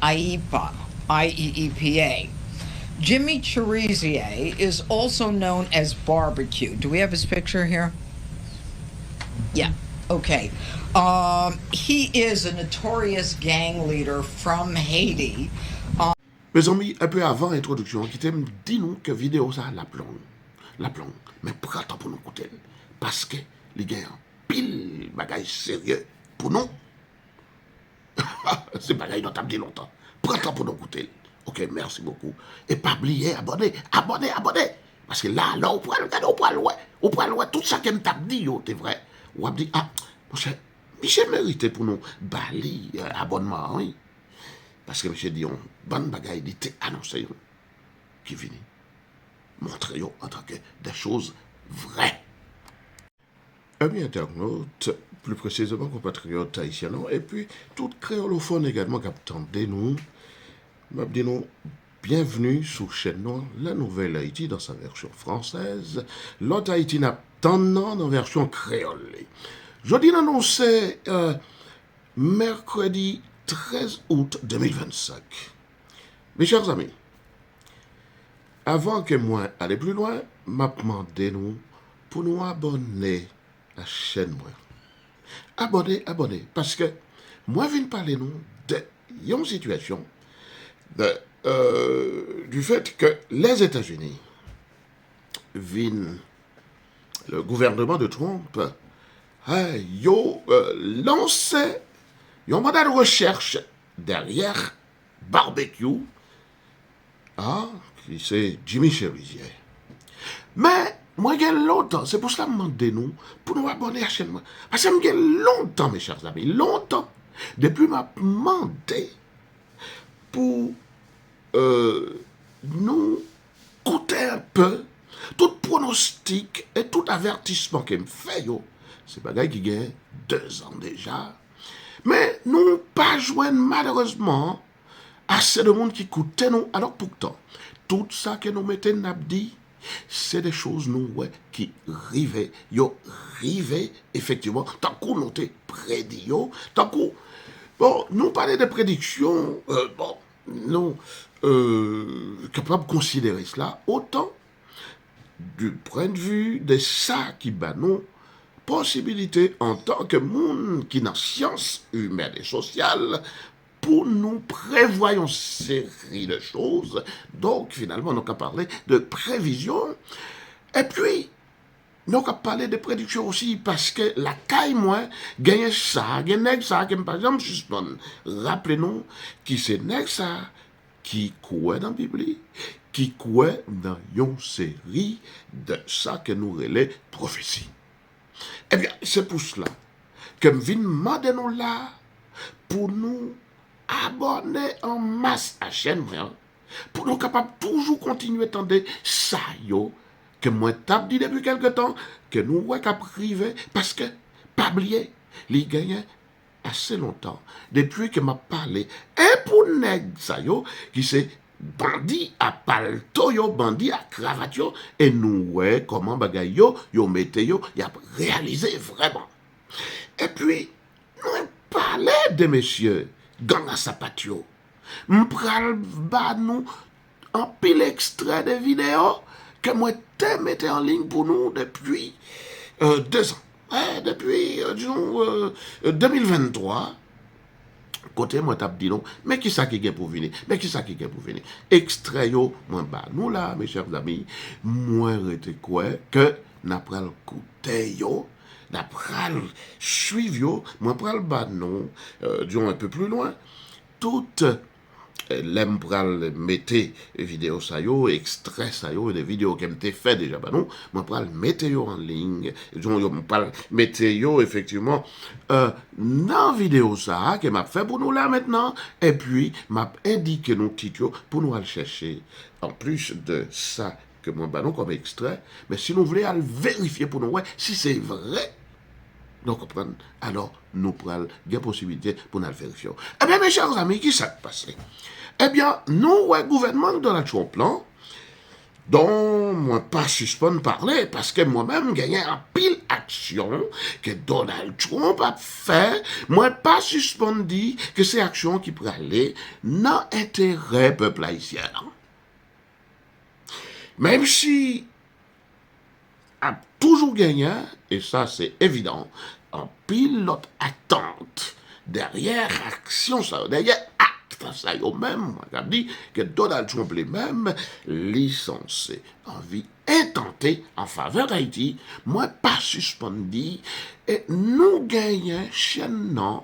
IEPA, IEEPA. Jimmy Cherizier is also known as Barbecue. Do we have his picture here? Yeah. Okay. He is a notorious gang leader from Haiti. Mes amis, un peu avant l'introduction, qui t'aime dit nous que vidéo ça la plombe. La plombe. Mais prends temps pour nous écouter. Parce que les gars, pile bagage sérieux pour nous. C'est bagage dont t'as dit longtemps. Prends temps pour nous écouter. Ok, merci beaucoup. Et pas oublier, abonner. Parce que là, on pourra le regarder, on pourra le voir tout ça qu'elle t'a dit, t'es vrai. On va dire, ah, mon cher, Michel mérité pour nous bali abonnement, oui. Parce que Michel dit, on bonne bagaille, il était annoncé, qui vient montrer en tant que des choses vraies. Amis internautes, plus précisément compatriotes haïtiens, et puis tout créolophone également qui attendait nous, nous, bienvenue sur chaîne La Nouvelle Haïti dans sa version française, l'autre Haïti n'attendant dans version créole. Jeudi annoncé mercredi 13 août 2025. Mes chers amis, avant que moi aller plus loin, m'a demandé nous pour nous abonner à la chaîne moi. Abonner, parce que moi je viens parler nous de une situation du fait que les États-Unis viennent, le gouvernement de Trump yo lancé un mandat de recherche derrière Barbecue, qui c'est Jimmy Cherizier. Mais moi j'ai longtemps, c'est pour cela que je demande nous pour nous abonner à la chaîne. Parce que j'ai longtemps, mes chers amis, longtemps, depuis m'a demandé pour nous coûter un peu tout pronostic et tout avertissement qu'il me fait, c'est bagaille qui gagne 2 ans déjà. Mais nous pas joindre malheureusement assez de monde qui coûte nous. Alors pourtant, tout ça que nous mettons n'a dit, c'est des choses nous qui rivaient, effectivement, tant qu'on nous prédit, tant qu'on nous parlait de prédictions, nous capables de considérer cela autant du point de vue de ça qui bat nous possibilité en tant que monde qui n'a sciences humaines et sociales pour nous prévoir une série de choses. Donc finalement, nous avons parlé de prévision. Et puis, nous avons parlé de prédiction aussi parce que la caille, moi, gagne ça, gagne ça, par exemple, rappelez-nous qui c'est ça qui croit dans la Bible, qui croit dans une série de ça que nous relais prophéties. Eh bien, c'est pour cela que je viens demander nous là pour nous abonner en masse à la chaîne, pour nous capables toujours continuer à tendre ça, que moi t'ai dit depuis quelque temps, que nous ouais qu'à privé, parce que, pas oublier, les gagnants assez longtemps, depuis que m'a parlé, et pour nèg ça, qui c'est bandit à palto yo, bandit à cravate yo, et nous ouais comment bagay yo mette yo, y a réalisé vraiment. Et puis nous parler de messieurs gang à sapatio. M'pral ba nous en pile extrait de vidéos que moi t'ai metté en ligne pour nous depuis 2 ans. Depuis disons 2023. Côté moi t'as dit non, mais qui ça qui est pour venir? Extrait yo, moi bah nous là, mes chers amis, moi rete quoi que n'a pral côté yo, n'a pral suivre yo, moi pral bah non, disons un peu plus loin, toute l'aime pral mettre vidéo ça yo, extrait ça yo, des vidéos qui m'étaient fait déjà bah non, moi pral mettre yo en ligne, disons yo pral mettre yo effectivement dans vidéo ça que m'a fait pour nous là maintenant et puis m'a indiqué nos titres pour nous aller chercher en plus de ça que moi bah non comme extrait, mais si nous voulons aller vérifier pour nous si c'est vrai. Donc, alors, nous prenons des possibilités pour nous le vérifier. Eh bien, mes chers amis, qui s'est passé? Eh bien, nous, le gouvernement de Donald Trump, dont moi pas suspend parler parce que moi-même gagné un pile action que Donald Trump a fait, moi pas suspendu que ces actions qui pourraient aller dans intérêt peuple haïtien. Même si a toujours gagné, et ça c'est évident, en pilote attente derrière action, ça, derrière acte, ça y est même, moi, j'ai dit que Donald Trump lui-même licencié en vie intentée en faveur d'Haïti, moi pas suspendu, et nous gagnons chez nous,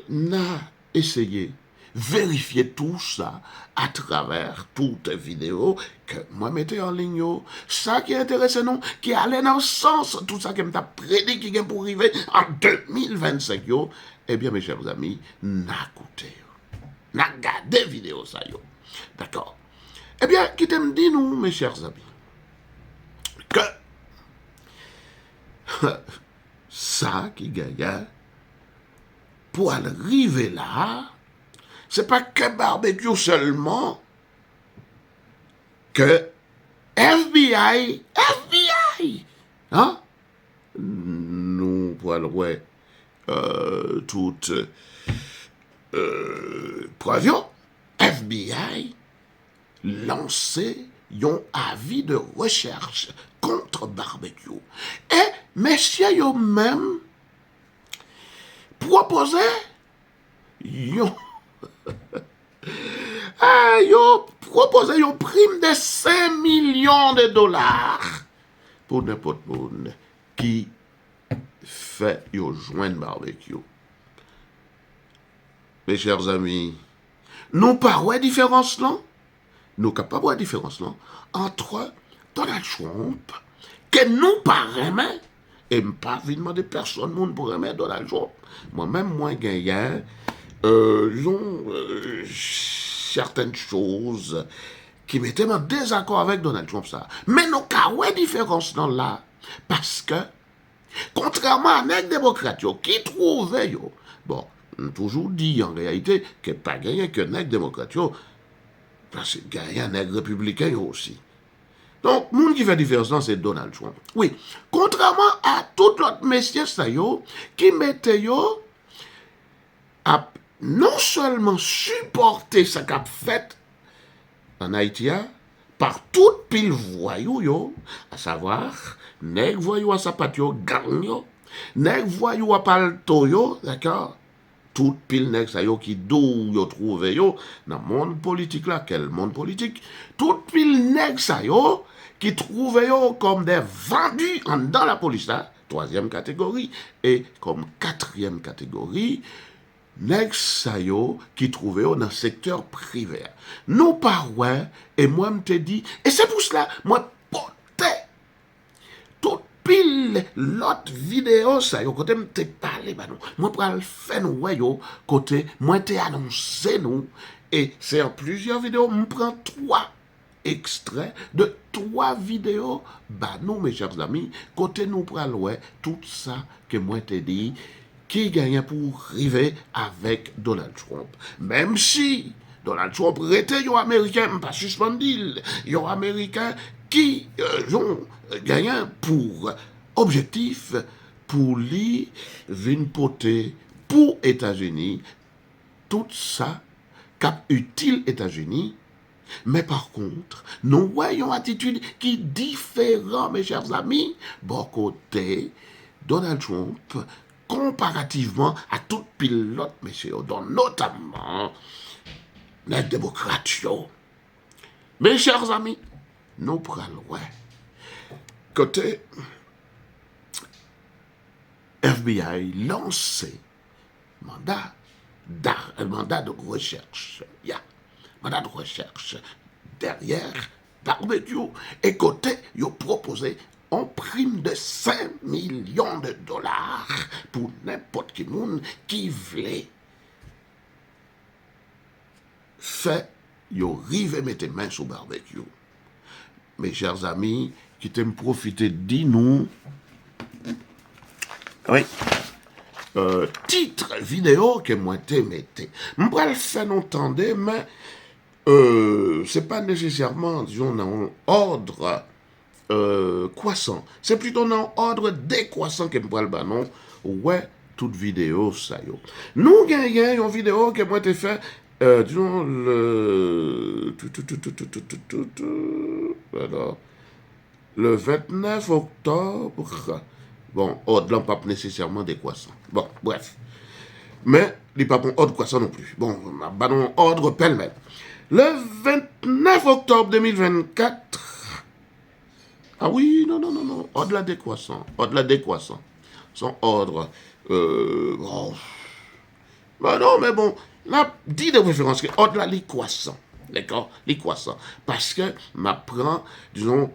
n'a essayé vérifier tout ça à travers toutes les vidéos que moi mettais en ligne. Ça qui est intéressant, non, qui allait dans le sens, tout ça qui m'a prédit qui est pour arriver en 2025, eh bien, mes chers amis, n'a écouté, n'a regardé vidéo ça, D'accord. Eh bien, qui t'aime dit nous, mes chers amis, que ça qui gagne pour arriver là, c'est pas que barbecue seulement, que FBI, hein? Nous parlerons toutes preuves, FBI lancé un avis de recherche contre barbecue. Et messieurs, yo même proposé, yo proposé une prime de 5 millions de dollars pour n'importe monde qui fait un joint de barbecue. Mes chers amis, nous parlons de différence là, nous capables de différence là entre Donald Trump, que nous parlons, et pas évidemment de personne monde pour aimer Donald Trump. Moi-même, moi, gagnant, certaines choses qui mettaient en désaccord avec Donald Trump, ça. Mais nous avons une différence dans là, parce que, contrairement à les démocrates qui trouvaient, bon, on a toujours dit en réalité que pas gagné que les démocrates, parce que gagné les républicains aussi. Donc, le monde qui fait différence, c'est Donald Trump. Oui, contrairement à tout l'autre messieurs, ça, qui mettaient, à non seulement supporter ce qu'a fait en Haïti, par toute pile voyou, à savoir, nèg voyou à sapatio gang yo, nèg voyou à palto d'accord, toute pile nèg sa yo qui dou yo trouve yo, dans le monde politique là, quel monde politique, toute pile nèg sa yo, qui trouve yo comme des vendus dans la police là, troisième catégorie, et comme quatrième catégorie, nèg sa yo qui trouve yo dans le secteur privé. Nous parlons, et moi me te dit, et c'est pour cela, moi portais toute pile l'autre vidéo ça yo côté me te parler bah nous moi pour le faire nous yo côté moi te annoncé nous et c'est en plusieurs vidéos me prend 3 extraits de 3 vidéos bah nous mes chers amis côté nous pral ouais tout ça que moi te dit qui gagne pour arriver avec Donald Trump même si Donald Trump était un américain pas suspendu un américain qui ont gagné pour objectif pour lui venir porter pour États-Unis tout ça cap utile États-Unis mais par contre nous voyons une attitude qui est différente mes chers amis bon côté Donald Trump comparativement à tout pilote messieurs dont notamment les démocrates mes chers amis nous prenons côté FBI lancé mandat de recherche. Mandat de recherche derrière barbecue. Et côté, ils ont proposé une prime de 5 millions de dollars pour n'importe qui monde qui voulait faire, ils ont rivé mettre main sur barbecue. Mes chers amis, qui t'aiment profiter, dis-nous. Oui. Titre vidéo que moi te mette. M'pral faire entendre, mais c'est pas nécessairement, disons, dans ordre croissant. C'est plutôt dans ordre décroissant que me le non. Ouais, toute vidéo, ça yo. Nous gagnons une vidéo que moi t'ai fait, disons, alors, le 29 octobre. Bon, ordre pas nécessairement décroissant. Bon, bref. Mais, il n'est pas bon ordre croissant non plus. Bon, on ordre pêle-mêle. Le 29 octobre 2024. Ah oui, non. Ordre la décroissant. Ordre la décroissant. Son ordre. Bon. Ben non, mais bon. Là, dit de préférence que ordre la croissant. D'accord? Les croissants. Parce que m'apprend, disons,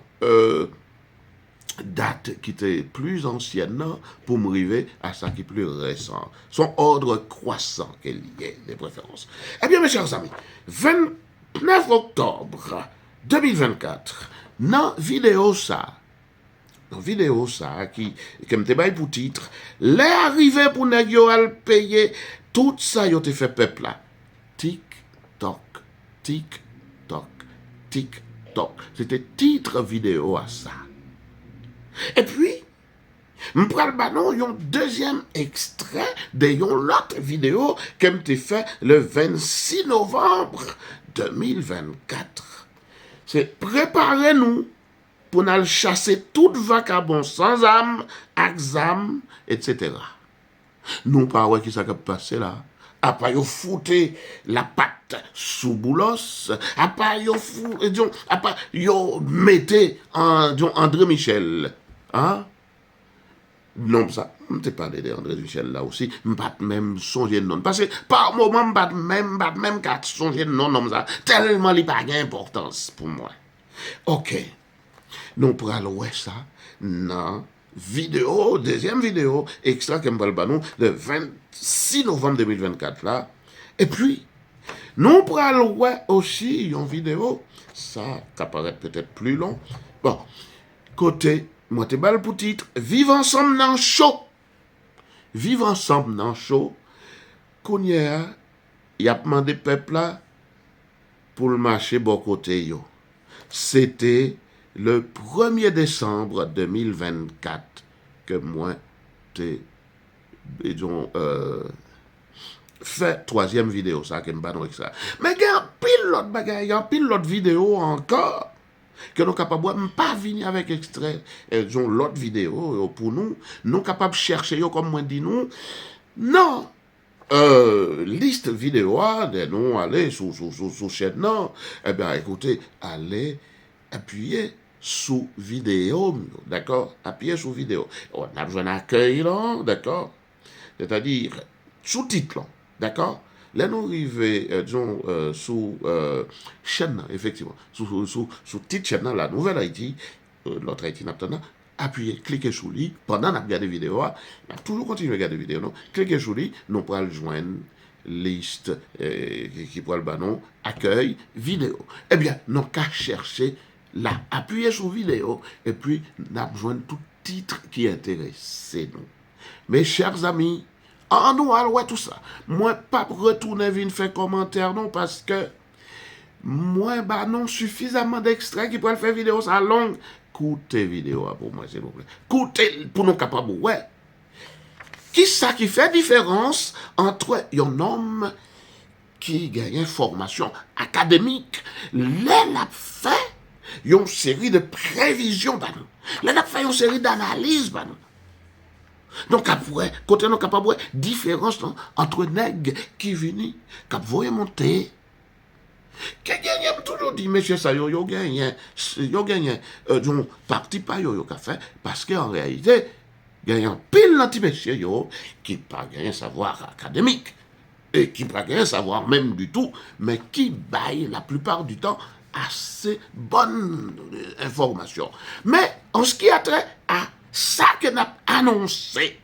date qui était plus ancienne pour me arriver à ça qui est plus récent. Son ordre croissant qu'il y ait, des préférences. Eh bien, mes chers amis, 29 octobre 2024, dans vidéo ça, qui me te bail pour titre, les arrivées pour nèg yo al payer tout ça yo te fait peuple là. Tic toc, tic toc, tic toc. C'était titre vidéo à ça. Et puis, m'pral banon yon deuxième extrait de yon l'autre vidéo que m'te fait le 26 novembre 2024. C'est préparez-nous pour nous chasser tout vagabond sans âme, exam, etc. Nous pas ouais qui ça qui passé là. À pas yo fouté la patte sous boulos, à pas yo fouté, à pas yo mettez en André Michel. Hein? Non, ça, je ne parlé d'André Michel là aussi, je ne pas même songer de non. Parce que par moment, je ne même qu'à songer de non, ça, tellement il n'y a pas d'importance pour moi. Ok, nous pourrons voir ça dans vidéo, deuxième vidéo, extra que je vais le 26 novembre 2024 là. Et puis, nous pourrons voir aussi une vidéo, ça, qui apparaît peut-être plus long. Bon, côté, moi, te bal pour titre, vivre ensemble dans chaud. Vivre ensemble dans chaud. Kounya, y a demandé peuple là pour le marché bon côté yo. C'était le 1er décembre 2024 que moi, disons, fait troisième vidéo, ça, que m'ba avec ça. Mais il y a un pile l'autre bagaille, il y a un pile l'autre vidéo encore. Que nous sommes capables de pas venir avec extrait l'autre vidéo pour nous, nous capables de chercher comme moi dit nous. Non, liste vidéo de nous aller sur chaîne non. Eh bien écoutez, allez appuyer sous vidéo, d'accord? Appuyez sur vidéo. On a besoin d'un accueil là, d'accord? C'est-à-dire sous-titre là, d'accord? Là, nous arrivons, sous chaîne, effectivement, sous petite chaîne, la nouvelle Haïti, l'autre Haïti, maintenant, appuyez, cliquez sur lui, pendant qu'on regarde la vidéo, on a toujours continué à regarder la vidéo, non? Cliquez sur lui, nous pourrons joindre liste qui pourra le banon, accueil, vidéo. Eh bien, nous qu'à chercher là, appuyez sur vidéo, et puis, nous avons besoin de tout titre qui intéresse nous. Mes chers amis, en nous, alors, tout ça. Moi, pas retourner venir faire commentaire, non, parce que moi, bah non, suffisamment d'extraits qui pourraient faire vidéo, ça longue. Coutez vidéo pour moi, s'il vous plaît. Coutez pour nous capables, ouais. Qui ça qui fait différence entre un homme qui gagne une formation académique, l'elle a fait une série de prévisions, bah non. L'elle a fait une série d'analyses, bah non. Donc après, côté nous capable de différence entre nèg qui vini, cap voye monter. Que gagne toujours dit monsieur ça yo gagne donc parti pas yo ka fait parce que en réalité gagne pile l'anti monsieur yo qui pas gagne savoir académique et qui pas gagne savoir même du tout mais qui baille la plupart du temps assez bonne information. Mais en ce qui a trait à ça que n'a annoncé.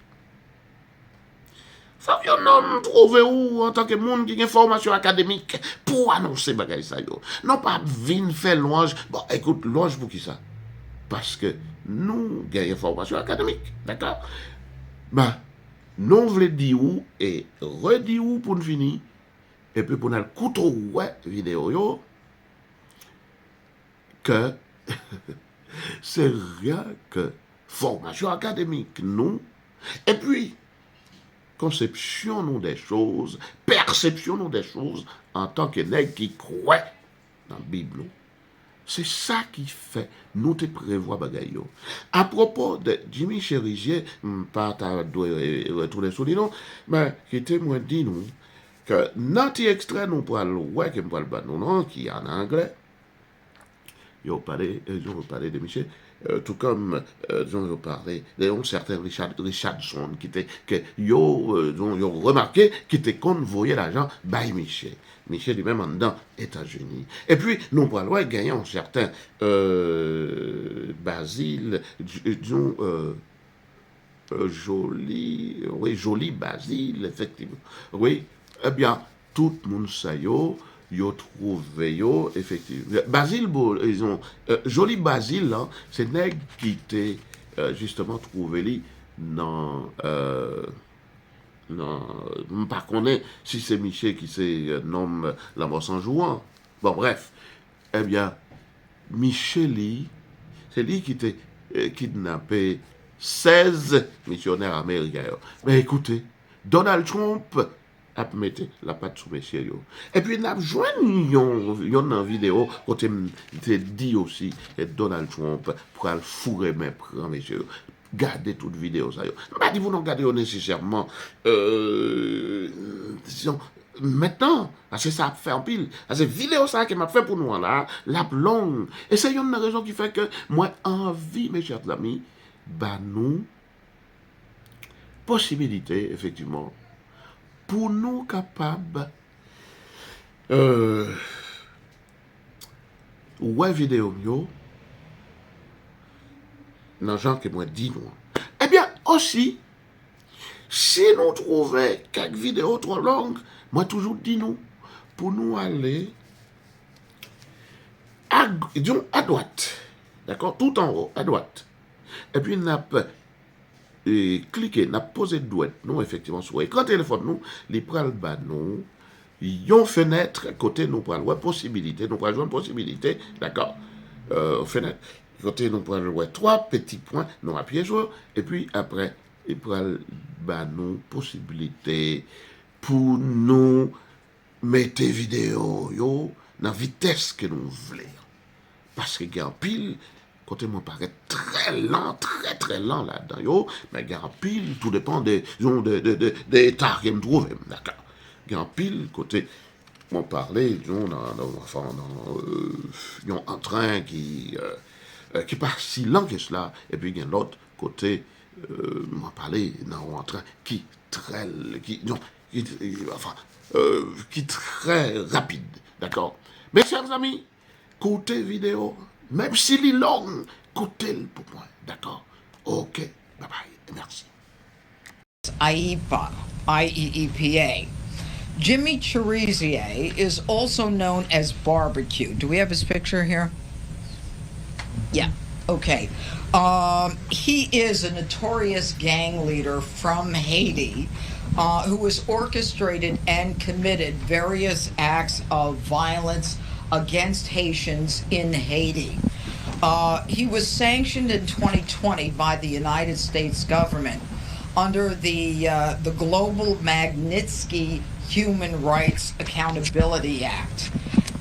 Faut que homme trouve où en tant que monde qui a une formation académique pour annoncer bagay ça yo. Non pas vin faire louange. Bon, écoute, louange pour qui ça? Parce que nous gagnons formation académique, d'accord? Bah, nous voulons dire où et redire où pour nous finir et puis pour nous couteau ouais vidéo yo que c'est rien que formation académique, non? Et puis, conception non des choses, perception non des choses, en tant que nègre qui croit dans la Bible. C'est ça qui fait nous te prévoir bagaille. À propos de Jimmy Cherizier, pas ta retourner sur les noms, mais qui était moi dit nous que notre extrait nous parle ouais qui me parle pas non qui est en anglais. Ils ont parlé de Michel, tout comme ils ont parlé d'un certain Richardson qui était que ils ont remarqué qui était convoyé l'argent by Michel. Michel lui-même en dedans États-Unis. Et puis nous parlons gagnant un certain Basile, disons joli Basile effectivement. Oui, eh bien tout le monde sait yo trouvé yo effectivement Basile ils ont joli Basile là c'est nèg qui était justement trouvé li dans non pas connaît si c'est Michel qui se nomme la mort sans jouant bon bref eh bien Micheli c'est lui qui était kidnappé 16 missionnaires américains mais écoutez Donald Trump a mettre la patte sous messieurs yo. Et puis n'a joint yon vidéo côté te dit aussi et Donald Trump pour le fourrer mais prend messieurs. Gardez toute vidéo ça yo. Pas dit vous non gardez nécessairement disons maintenant parce que ça fait en pile parce que vidéo ça qui m'a fait pour nous là la longue et c'est une raison qui fait que moi envie mes chers amis bah nous possibilité effectivement pour nous capables ouais vidéo yo dans genre que moi dit nous eh bien aussi si nous trouvons quelques vidéos trop longues moi toujours dis nous pour nous aller disons à droite d'accord tout en haut à droite et puis n'a et cliquer, n'a posé de doigt, nous, effectivement, sur l'écran téléphone, nous, les pral bas, nous, yon fenêtre, côté, nous pral, ouais, possibilité, nous pral jouer une possibilité, d'accord, fenêtre, côté, nous pral, ouais, 3 petits points, nous appuyons sur, et puis, après, il pral bas, nous, possibilité, pour nous, mettre vidéo, yo, dans vitesse que nous voulons. Parce que, il y a un pile, côté moi paraît très lent là-dedans yo mais il y a un pile tout dépend des états que me trouve d'accord il y a un pile côté moi parler disons dans un train qui pas si lent que cela et puis il y a l'autre côté moi parler dans un train qui très qui très rapide d'accord mes chers amis côté vidéo même s'il est long, écoutez-le pour moi, d'accord? Ok, bye bye, merci. IEPA, IEEPA. Jimmy Cherizier is also known as Barbecue. Do we have his picture here? Yeah, okay. He is a notorious gang leader from Haiti who has orchestrated and committed various acts of violence against Haitians in Haiti. He was sanctioned in 2020 by the United States government under the Global Magnitsky Human Rights Accountability Act.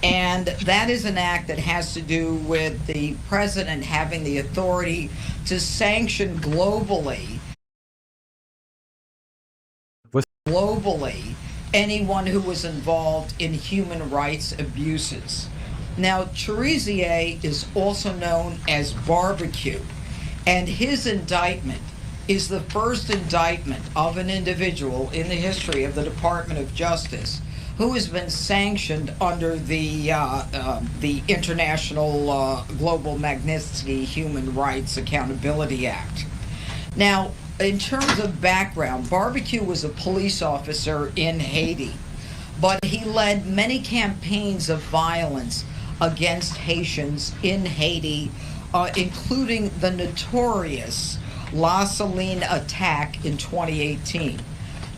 And that is an act that has to do with the president having the authority to sanction globally anyone who was involved in human rights abuses. Now, Cherizier is also known as Barbecue, and his indictment is the first indictment of an individual in the history of the Department of Justice who has been sanctioned under the International Global Magnitsky Human Rights Accountability Act. Now, in terms of background, Barbecue was a police officer in Haiti, but he led many campaigns of violence against Haitians in Haiti, including the notorious La Saline attack in 2018.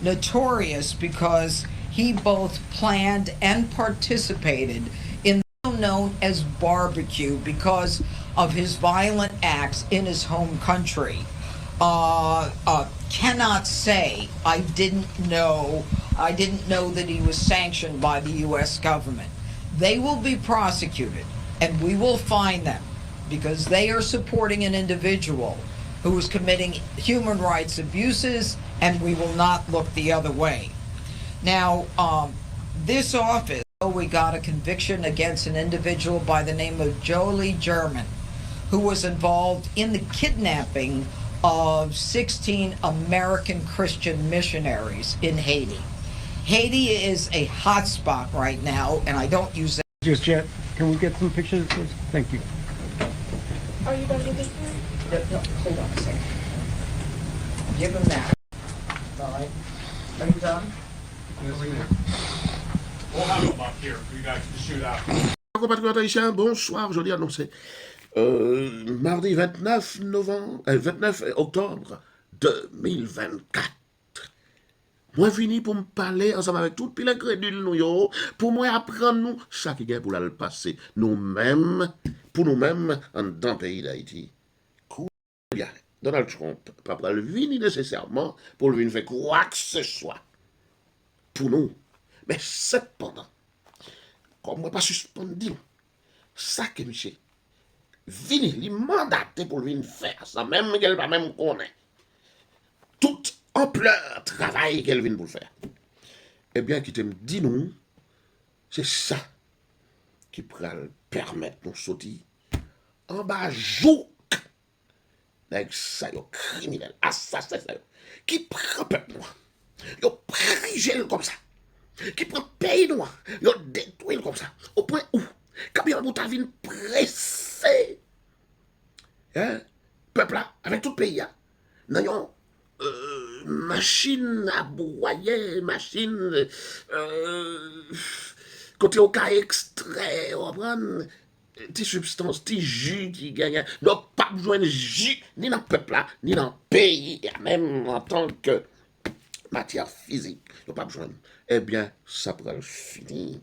Notorious because he both planned and participated in the known as Barbecue because of his violent acts in his home country, cannot say I didn't know that he was sanctioned by the U.S. government. They will be prosecuted, and we will fine them because they are supporting an individual who is committing human rights abuses, and we will not look the other way. Now, this office, we got a conviction against an individual by the name of Jolie German, who was involved in the kidnapping of 16 American Christian missionaries in Haiti. Haiti is a hot spot right now, and I don't use that. Just yet. Can we get some pictures, please? Thank you. Are you done with this one? No, hold on a second. Give him that. All right. Are you done? We'll have them up here for you guys to shoot out. Compatriotes haïtiens, bonsoir, je l'ai annoncé. Mardi 29 novembre, 29 octobre 2024. Moi fini pour me parler ensemble avec tout pile crédule nous yo, pour moi apprendre nous ça qui est pour le passer nous-mêmes, pour nous-mêmes dans le pays d'Haïti. Bien, Donald Trump pas le venir nécessairement pour le venir faire quoi que ce soit pour nous. Mais cependant, comme moi pas suspendu, ça que monsieur vini li mandaté pour lui faire ça même qu'elle pas même connaît toute ampleur travail qu'elle vient pour le faire. Eh bien qui te me dit nous c'est ça qui pourra permettre nous sortir en bas jouk avec ça yo criminel assassin ça yo qui prend peuple noir yo prigel comme ça qui prend pays noir yo détruit comme ça au point où quand bien vous t'avez pressé hein peuple là avec tout le pays là n'ayons machine à broyer machine côté au cas extrait on prendre des substances des jus qui gagnent donc pas besoin de jus ni dans le peuple là ni dans le pays et même en tant que matière physique il pas besoin. Eh bien ça pourra le finir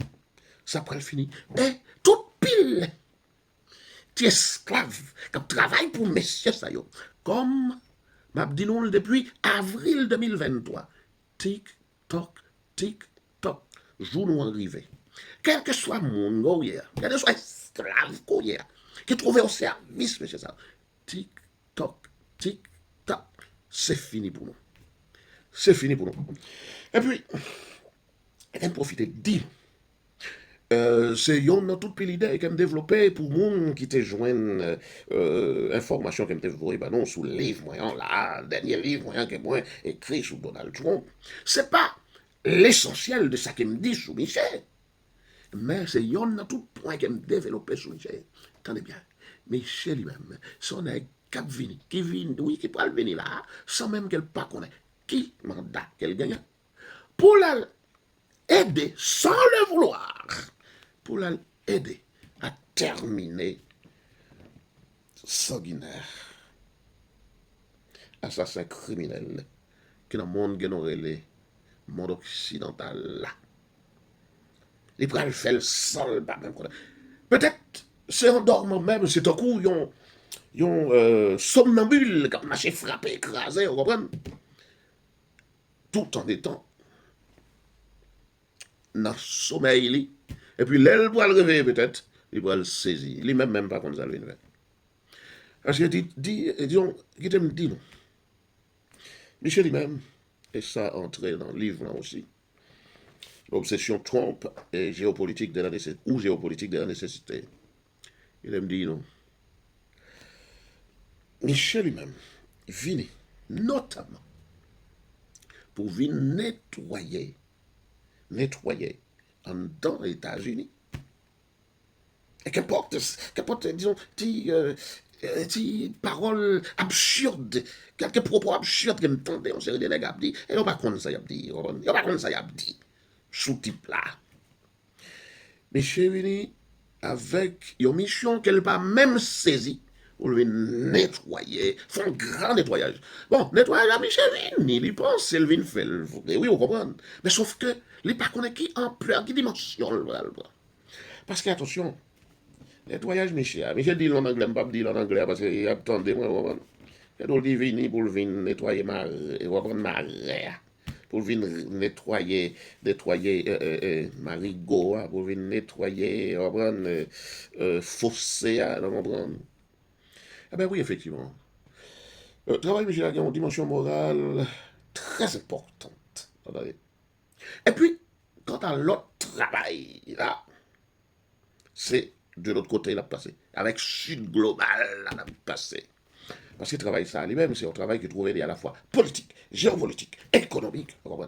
et toute pile ti esclave qui travaille pour messieurs ça yo comme m'a dit nous depuis avril 2023 tic toc jour nous arrivé quel que soit mon goyer quel que soit esclave goyer qui trouvait au service monsieur ça tic toc c'est fini pour nous et puis elle profiter de dire c'est yon dans toute l'idée qu'elle me développé pour moun qui te joignent information qu'elle me développé bah non sous le livre moyen là dernier livre moyen que moi écrit sous Donald Trump c'est pas l'essentiel de ça qu'elle me dit sous Michel mais c'est yon dans tout point qu'elle me développé sous Michel attendez bien Michel lui-même son est cap vini qui vient oui qui peut venir là sans même qu'elle pas connaît qui mandat qu'elle gagne pour la aider sans le vouloir pour l'aider à terminer sanguinaire assassin criminel qui dans le monde le monde occidental là il pourra le faire seul pas même peut-être c'est en dormant même c'est un coup yon somnambule qui marché frappé écrasé vous comprenez tout en étant dans le sommeil et puis l'aile pour le réveiller peut-être il va le saisir lui-même pas comme ça le faire parce que disons qui te me dit non Michel lui-même et ça entré dans le livre là aussi l'obsession Trump et géopolitique de la nécessité ou géopolitique de la nécessité il me dit non Michel lui-même vient notamment pour venir nettoyer dans les États-Unis. Et qu'importe, disons, paroles absurdes, quelques propos absurdes que me tendaient, on série de nègres dit, et on pas contre ça y a dit, sous-type là. Monsieur venu avec une mission qu'elle pas même saisie pour lui nettoyer, faire un grand nettoyage. Bon, nettoyage à Michel Vini, il pense qu'elle vient faire, oui, vous comprenez. Mais sauf que, il pas connaît qui ampleur, qui dimension, parce que attention, Nettoyage Michel. Michel dit en anglais, je ne pas dire en anglais parce qu'il attendez moi. Il y a vini pour venir nettoyer ma pour venir nettoyer marigot, pour venir nettoyer fossé, ah ben oui, effectivement. Le travail Michel a une dimension morale très importante. Et puis, quant à l'autre travail, là, c'est de l'autre côté, il a passé. Avec Sud Global, il a passé. Parce qu'il travaille ça lui-même, c'est un travail qui trouvait à la fois politique, géopolitique, économique, pour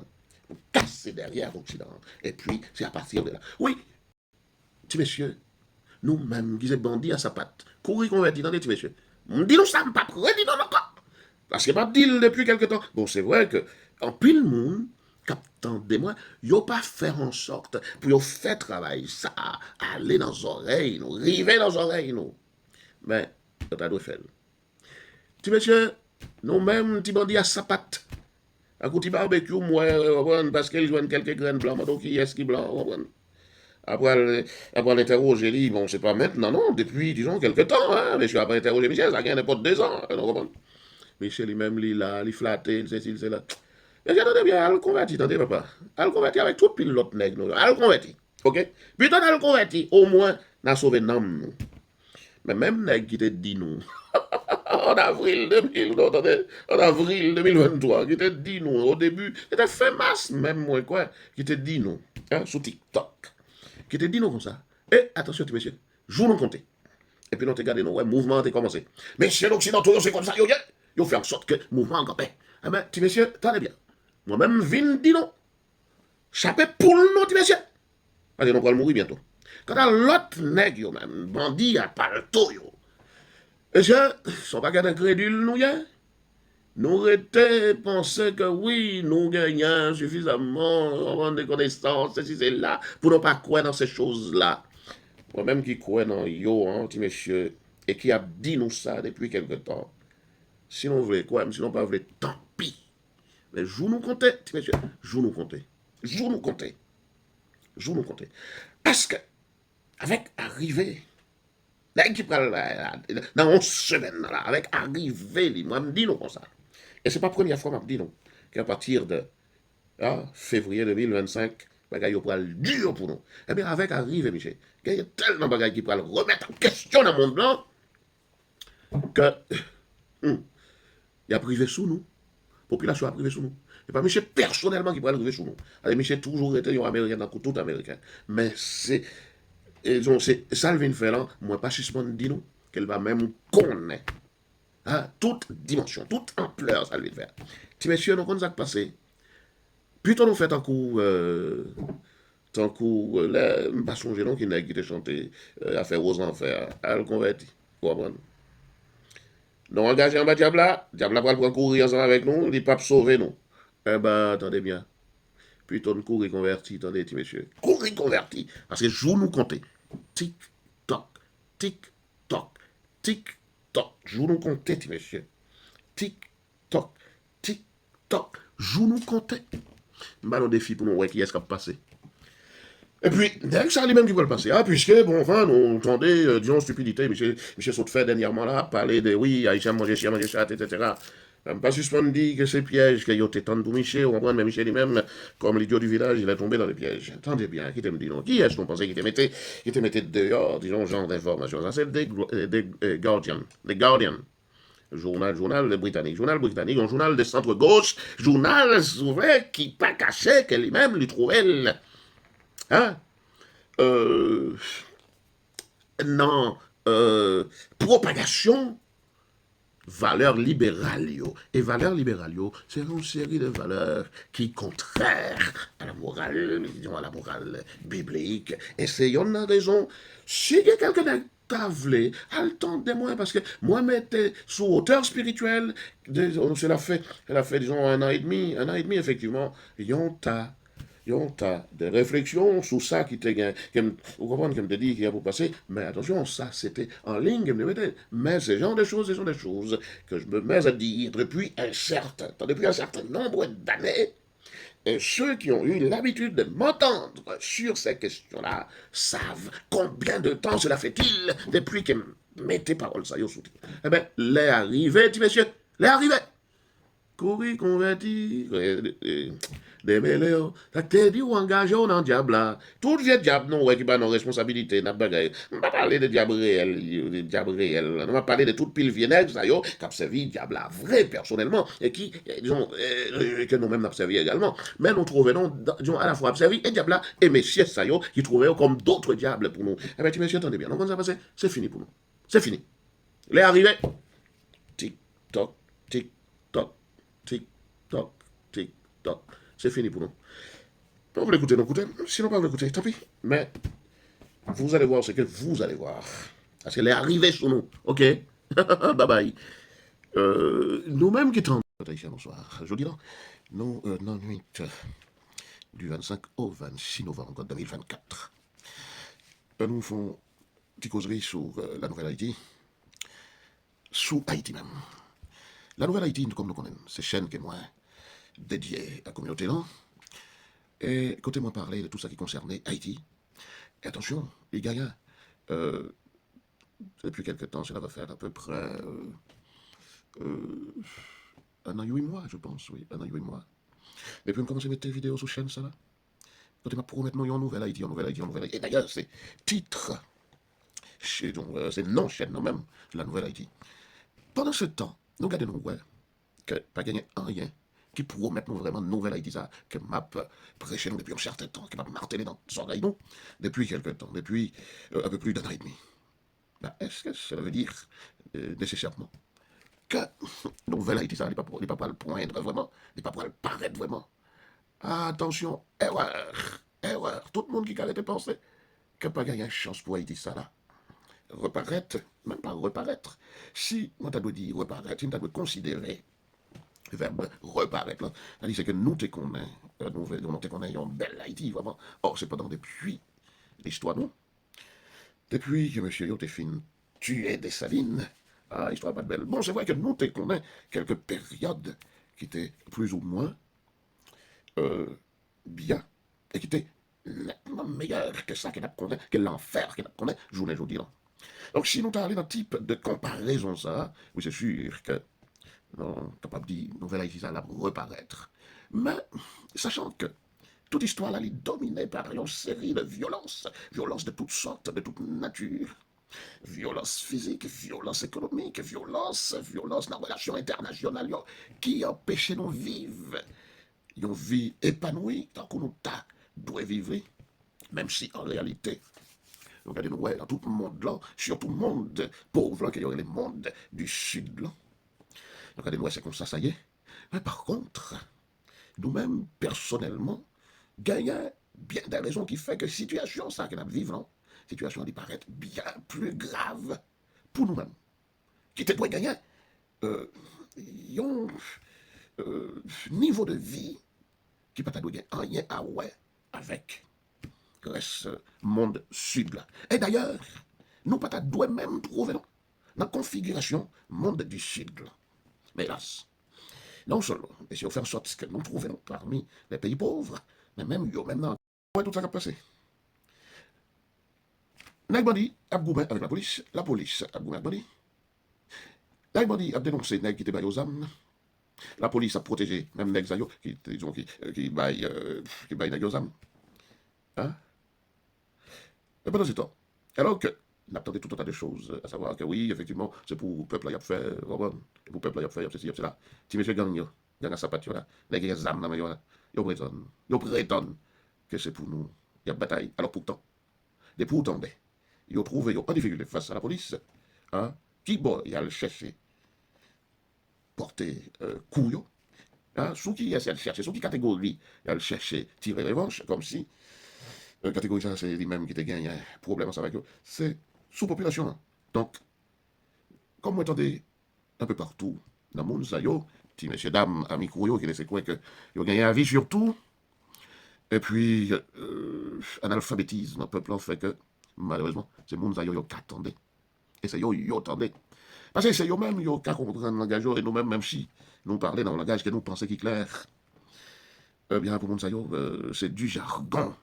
casser derrière l'Occident. Et puis, c'est à partir de là. Oui, petits messieurs, nous-mêmes, qui sommes bandits à sa patte, courir convertis dans des petits messieurs. Dis-nous ça, pas prêt, dis-nous encore. Parce que pas dit depuis quelque temps. Bon, c'est vrai que, en pile monde, attendez-moi, yo pas faire en sorte pour yo faire travail ça, aller dans les oreilles, nous, river dans les oreilles, nous. Mais, ça doit faire. Tu monsieur, nous-mêmes, tu bandits à sa patte. À côté barbecue, moi, parce qu'elle joue quelques graines blancs, donc qui est-ce qui blanc, après l'interroger, bon, c'est pas maintenant, non, depuis, disons, quelques temps, hein, mais je suis après interroger Michel, ça gagne n'importe 2 ans, Michel lui-même, il là, il flatté, c'est là. Mais j'entendais bien, elle convertit, attendez, papa. Elle convertit avec tout pile l'autre nègre, elle convertit, ok? Puis toi, elle convertit, au moins, n'a sauvé l'âme, nous. Mais même nègre qui te dit nous, en avril 2000, en avril 2023, qui te dit nous, au début, c'était fin mars même, moi, quoi, qui te dit nous, hein, sur TikTok, qui te dit nous comme ça. Et attention, tu messieurs, joue nous compter. Et puis, nous te regardons, ouais, mouvement a commencé. Mais chez l'Occidentaux, c'est comme ça, yo fait en sorte que le mouvement a campé. Eh bien, tu messieurs, tenez bien. Moi-même, vin dit non. Chapé pour nous, tu messieurs. Allez, nous allons mourir bientôt. Quand à l'autre nègre, même, bandit à palto, yo. Et ça, sont pas qu'à incrédule, nous, y'a. Nous étions pensé que oui, nous gagnons suffisamment de connaissances, ceci, c'est là, pour ne pas croire dans ces choses-là. Moi-même qui crois dans yo, hein, petit monsieur, et qui a dit nous ça depuis quelque temps. Si nous voulons quoi, si nous pas voulons, tant pis. Mais joue nous compter, petit monsieur, joue nous compter. Joue nous compter. Joue nous compter. Parce que, avec arrivée, là, qui parle dans 11 semaines, là, avec arrivée, moi, me dit nous comme ça. Et c'est pas la première fois, je me dis non, qu'à partir de février 2025, bagaille pour le dur pour nous. Eh bien, avec arrivée, Michel, il y a tellement de bagaille qui pourraient remettre en question dans le monde blanc que il a privé sous nous. La population a privé sous nous. Et pas Michel personnellement qui pourrait arriver sous nous. Alors, Michel toujours été un Américain dans tout Américain. Mais c'est Salvin Ferland, moi pas suspendre dit nous, qu'elle va même connaître. Toute dimension, toute ampleur, ça lui faire. Si messieurs, nous connaissons ce qui passé. Plutôt nous fait un coup, là, je ne pas songer non qui n'a qui te chanté, à faire aux enfers, à le convertir. Vous comprenez? Nous engageons un diable va prendre courir ensemble avec nous, il ne peut pas sauver nous. Eh ben, attendez bien. Plutôt nous courir converti, attendez, petit messieurs. Courir converti, parce que joue nous compter. Tic, toc, tic, toc, tic, toc. Joue nous compter, petit messieurs. Tic, toc, tic, toc. Joue nous compter. Bah, nos défis pour nous, ouais, qui est-ce qui va passer. Et puis, derrière ça, lui-même qui va le passer. Puisque, bon, enfin, nous entendez, disons, stupidité, monsieur Sautefait, dernièrement, là, parler de, oui, Aïcha manger chien, manger chat, etc. Pas suspendre que c'est piège, qu'il y a des temps pour Michel, on comprend, mais Michel lui-même, comme l'idiot du village, il est tombé dans les pièges. Attendez bien, qui te me dit non? Qui est-ce qu'on pensait qui te mettait dehors, disons, genre d'information? Ça, c'est des Guardian. Des Guardian. Journal britannique, un journal de centre-gauche, journal souverain qui pas caché que lui-même lui trouvait non, propagation valeurs libérales. Et valeurs libérales, c'est une série de valeurs qui contraires à la morale, disons à la morale biblique. Et c'est une raison. Si il y a quelqu'un tavelé, attendez-moi, parce que moi, j'étais sous hauteur spirituelle, elle a fait, disons, un an et demi, effectivement, yon ta de réflexion sur ça qui te gagne. Vous comprenez, comme je te dis, qu'il y a pour passer, mais attention, ça c'était en ligne, mais ce genre de choses, que je me mets à dire depuis un certain nombre d'années, Et ceux qui ont eu l'habitude de m'entendre sur ces questions-là savent combien de temps cela fait-il depuis que mettez paroles ça sous. Eh bien, les arrivés, petit monsieur, les arrivés. Courir converti, démêlé, ça te dit ou engagé ou dans diable là. Tout vieux diable non ouais qui pas nos responsabilités n'a bagaille. On va parler de diable réel, de diable réel. On va parler de toute pile vieille ça yo qui a servi diable là vrai personnellement et qui disons que nous mêmes n'a servi également. Mais nous trouvons disons à la fois servi et diable là et messieurs ça yo qui trouvaient comme d'autres diables pour nous. Eh bien tu messieurs attendez bien. Donc quand ça passe c'est fini pour nous. C'est fini. Les arrivés. Tic toc tic toc. Tic-toc, tic-toc. C'est fini pour nous. On veut l'écouter, donc écoutez. Sinon, pas vous l'écouter, tant pis. Mais vous allez voir ce que vous allez voir. Parce qu'elle est arrivée sur nous. OK? Bye bye. Nous-mêmes qui estamos ici bonsoir. Je dis non. Nous, dans la nuit du 25 au 26 novembre 2024. Nous faisons une petite causerie sur la Nouvelle-Haïti. Sous Haïti même. La Nouvelle-Haïti, comme nous connaissons, c'est chaîne que moi dédiée à la communauté là. Et écoutez-moi parler de tout ça qui concernait Haïti. Et attention, les gars, depuis quelque temps, cela va faire à peu près 1 an et 8 mois, je pense, oui, 1 an et 8 mois. Depuis que je commence à mettre des vidéos sur chaîne, ça là. Écoutez-moi promettre nous en Nouvelle-Haïti, en Nouvelle-Haïti, en Nouvelle-Haïti. Et d'ailleurs, c'est titre, c'est non chaîne, non même, la Nouvelle-Haïti. Pendant ce temps, nous gardons ouais, que pas gagner rien qui promettent nous vraiment nouvelle Haïti ça que m'a prêché nous depuis un certain temps, que m'a martelé dans son oreille nous depuis quelque temps, depuis un peu plus d'1 an et demi. Ben, est-ce que ça veut dire nécessairement que nouvelle Haïti ça n'est pas pour le poindre vraiment, n'est pas pour le paraître vraiment? Attention, erreur, tout le monde qui arrête de penser que pas gagner chance pour Haïti ça là. Reparaître, même pas reparaître. Si, moi, t'as doit dire reparaître, si t'as doit considérer le verbe reparaître, là, c'est-à-dire c'est que nous, t'es qu'on est, nous, t'es qu'on est en belle Haïti, vraiment. Or, c'est pendant depuis l'histoire, non? Depuis que M. Yotéfine tuait des Salines, l'histoire pas de belle. Bon, c'est vrai que nous, t'es qu'on est quelques périodes qui étaient plus ou moins bien, et qui étaient nettement meilleures que ça, que l'enfer, que journée, je vous dis, là. Donc, si nous parlons d'un type de comparaison, ça, oui, c'est sûr que, non, capable de dire, nouvelle Haïti, ça va reparaître. Mais, sachant que toute histoire, là, elle est dominée par une série de violences, violences de toutes sortes, de toute nature. Violence physique, violence économique, violence dans la relation internationale, qui empêche nous vivre une vie épanouie, tant qu'on nous doit vivre, même si en réalité, regardez nous dans tout le monde là, surtout le monde pauvre là, qu'il y aurait les mondes du sud là. Regardez nous c'est comme ça y est. Mais par contre, nous-mêmes, personnellement, gagnons bien des raisons qui fait que situation ça que nous vivons, situation qui paraît bien plus grave pour nous-mêmes. Qui te doit gagner un niveau de vie qui peut doit gagner rien à ouais avec le reste monde sud là. Et d'ailleurs, nous pas doit même trouver dans la configuration monde du sud là. Mais hélas, non seulement, mais si on fait en sorte que nous trouvons parmi les pays pauvres, mais même yo maintenant, ouais, tout ça qui a passé. Nèg bandi a goumé avec la police a goumé avec bandi. Nèg bandi a dénoncé nèg qui te baille aux âmes. La police a protégé même nèg zayo qui disons qui baille nèg aux âmes. Hein? Et pendant ce temps, alors que n'attendait tout un tas de choses, à savoir que oui, effectivement, c'est pour le peuple là y a fait, pour le peuple là y a fait, ceci, cela. Si monsieur gagne, gang à sapatia là, les gars zam là, yo prétendent que c'est pour nous, il y a bataille. Alors pourtant, ils ont trouvé en difficulté face à la police, hein, qui bon, il a le cherché, porter coup, hein, sous qui il a cherché, sous qui catégorie, il a le cherché, tirer revanche, comme si, catégorie ça, c'est lui-même qui te gagne un problème avec eux, c'est sous-population. Hein. Donc, comme vous entendez, un peu partout, dans le monde, ça, petit messieurs, dames, amis courriaux, qui laissent quoi que, ils ont gagné la vie surtout, et puis, analphabétisme, le peuple en fait que, malheureusement, c'est le monde qui attendait. Et c'est qui attendait. Parce que c'est eux-mêmes qui comprennent le langage, et nous-mêmes, même si nous parlons dans le langage que nous pensons qui est clair. bien, pour mon ça, c'est du jargon.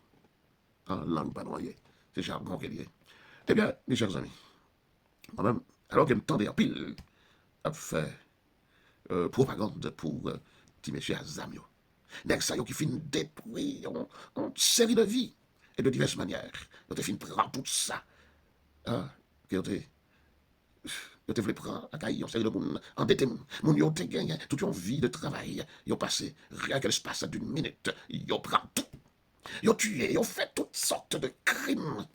En langue pas noyée. C'est jargon qu'il y a. Eh bien, mes chers amis, moi-même, alors que me tendait en pile à faire propagande pour petit monsieur Azam, yo. Nèg sa yo qui fin détruire en série de vies et de diverses manières. Yo te fin prendre tout ça. Ah, que yo te voulait prendre à caille en série de moun, endetté moun yo te gagné toute une vie de travail. Yo passé rien que l'espace d'une minute. Yo prend tout. Yo tué, yo fait toutes sortes de crimes.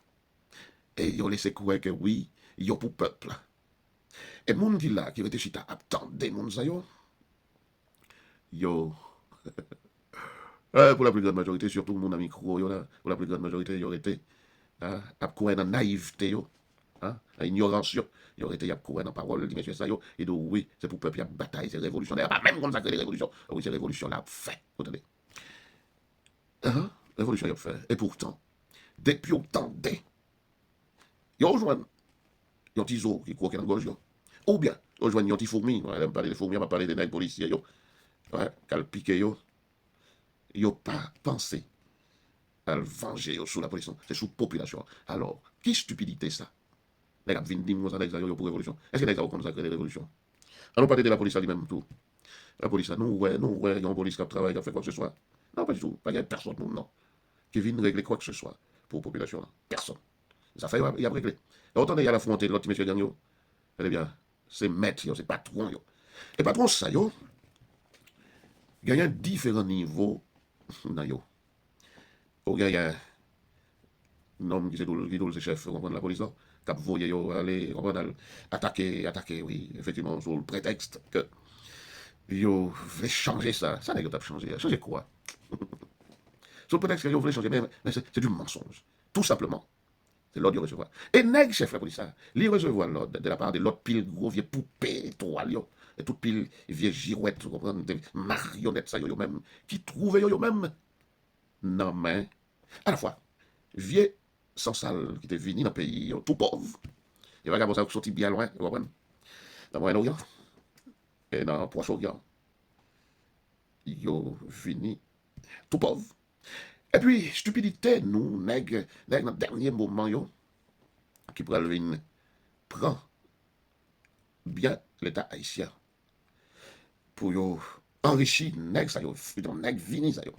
Et yo laissé croire que oui, yo pour peuple. Et moun qui là, qui était chita attendez moun sa yo, pour la plus grande majorité, surtout mon ami Kro, yo là, pour la plus grande majorité, yo été à courir dans naïveté yo, à ignorance yo, yo été à courir dans parole de monsieur ça yo, et donc oui, c'est pour peuple y a bataille, c'est révolutionnaire, pas même comme ça que les révolutions. Oui, c'est révolution là fait, vous entendez? Révolution y a fait. Et pourtant, depuis autant de yo rejoint yon petit zoo qui croit dans gorge yo. Ou bien, yo rejoint yon petit fourmi, on va parler de fourmis, on va parler des nègres policiers yo. Ouais, qu'al pique yo. Yo pas pensé à le venger yo sous la police, c'est sous population. Alors, qui stupidité ça? Les gars viennent dire ça yo pour révolution. Est-ce que les gars consacré les révolutions? Alors pas de la police lui-même tout. La police là, non ouais, il y a une police qui travaille, qui fait quoi que ce soit. Non, pas du tout. Pas y a personne non. Qui vient régler quoi que ce soit pour la population là. Personne. Ça fait il y a réglé. Autant il y a l'affronté de l'autre monsieur Gagnon. Eh bien, c'est maître yo, c'est patron yo. Et patron ça yo, gagne différents niveaux dans yo. Ou gagne un homme qui c'est chef, on la police là, qui a voyé yo aller, on attaquer, oui, effectivement, sous le prétexte que yo veut changer ça. Ça n'est pas changer. Changer quoi? Sous le prétexte que yo voulait changer, mais c'est du mensonge. Tout simplement. C'est l'ordre de recevoir. Et nèg chef la police, il recevoir l'ordre de la part de l'autre pile gros vieux poupée, toile, et toute pile vieux girouette, vous comprenez, des marionnettes, ça yo même, qui trouvaient yo même, non mais, à la fois, vieux sans salle qui était venu dans le pays, tout pauvre. Il va regarder ça qui sorti bien loin, vous comprenez, dans le Moyen-Orient, et dans le Proche-Orient. Yo venu tout pauvre. Et puis, stupidité, nous, nèg, dans le dernier moment, yo, qui prend bien l'État haïtien pour yo enrichir nèg ça yo, nèg vini ça yo,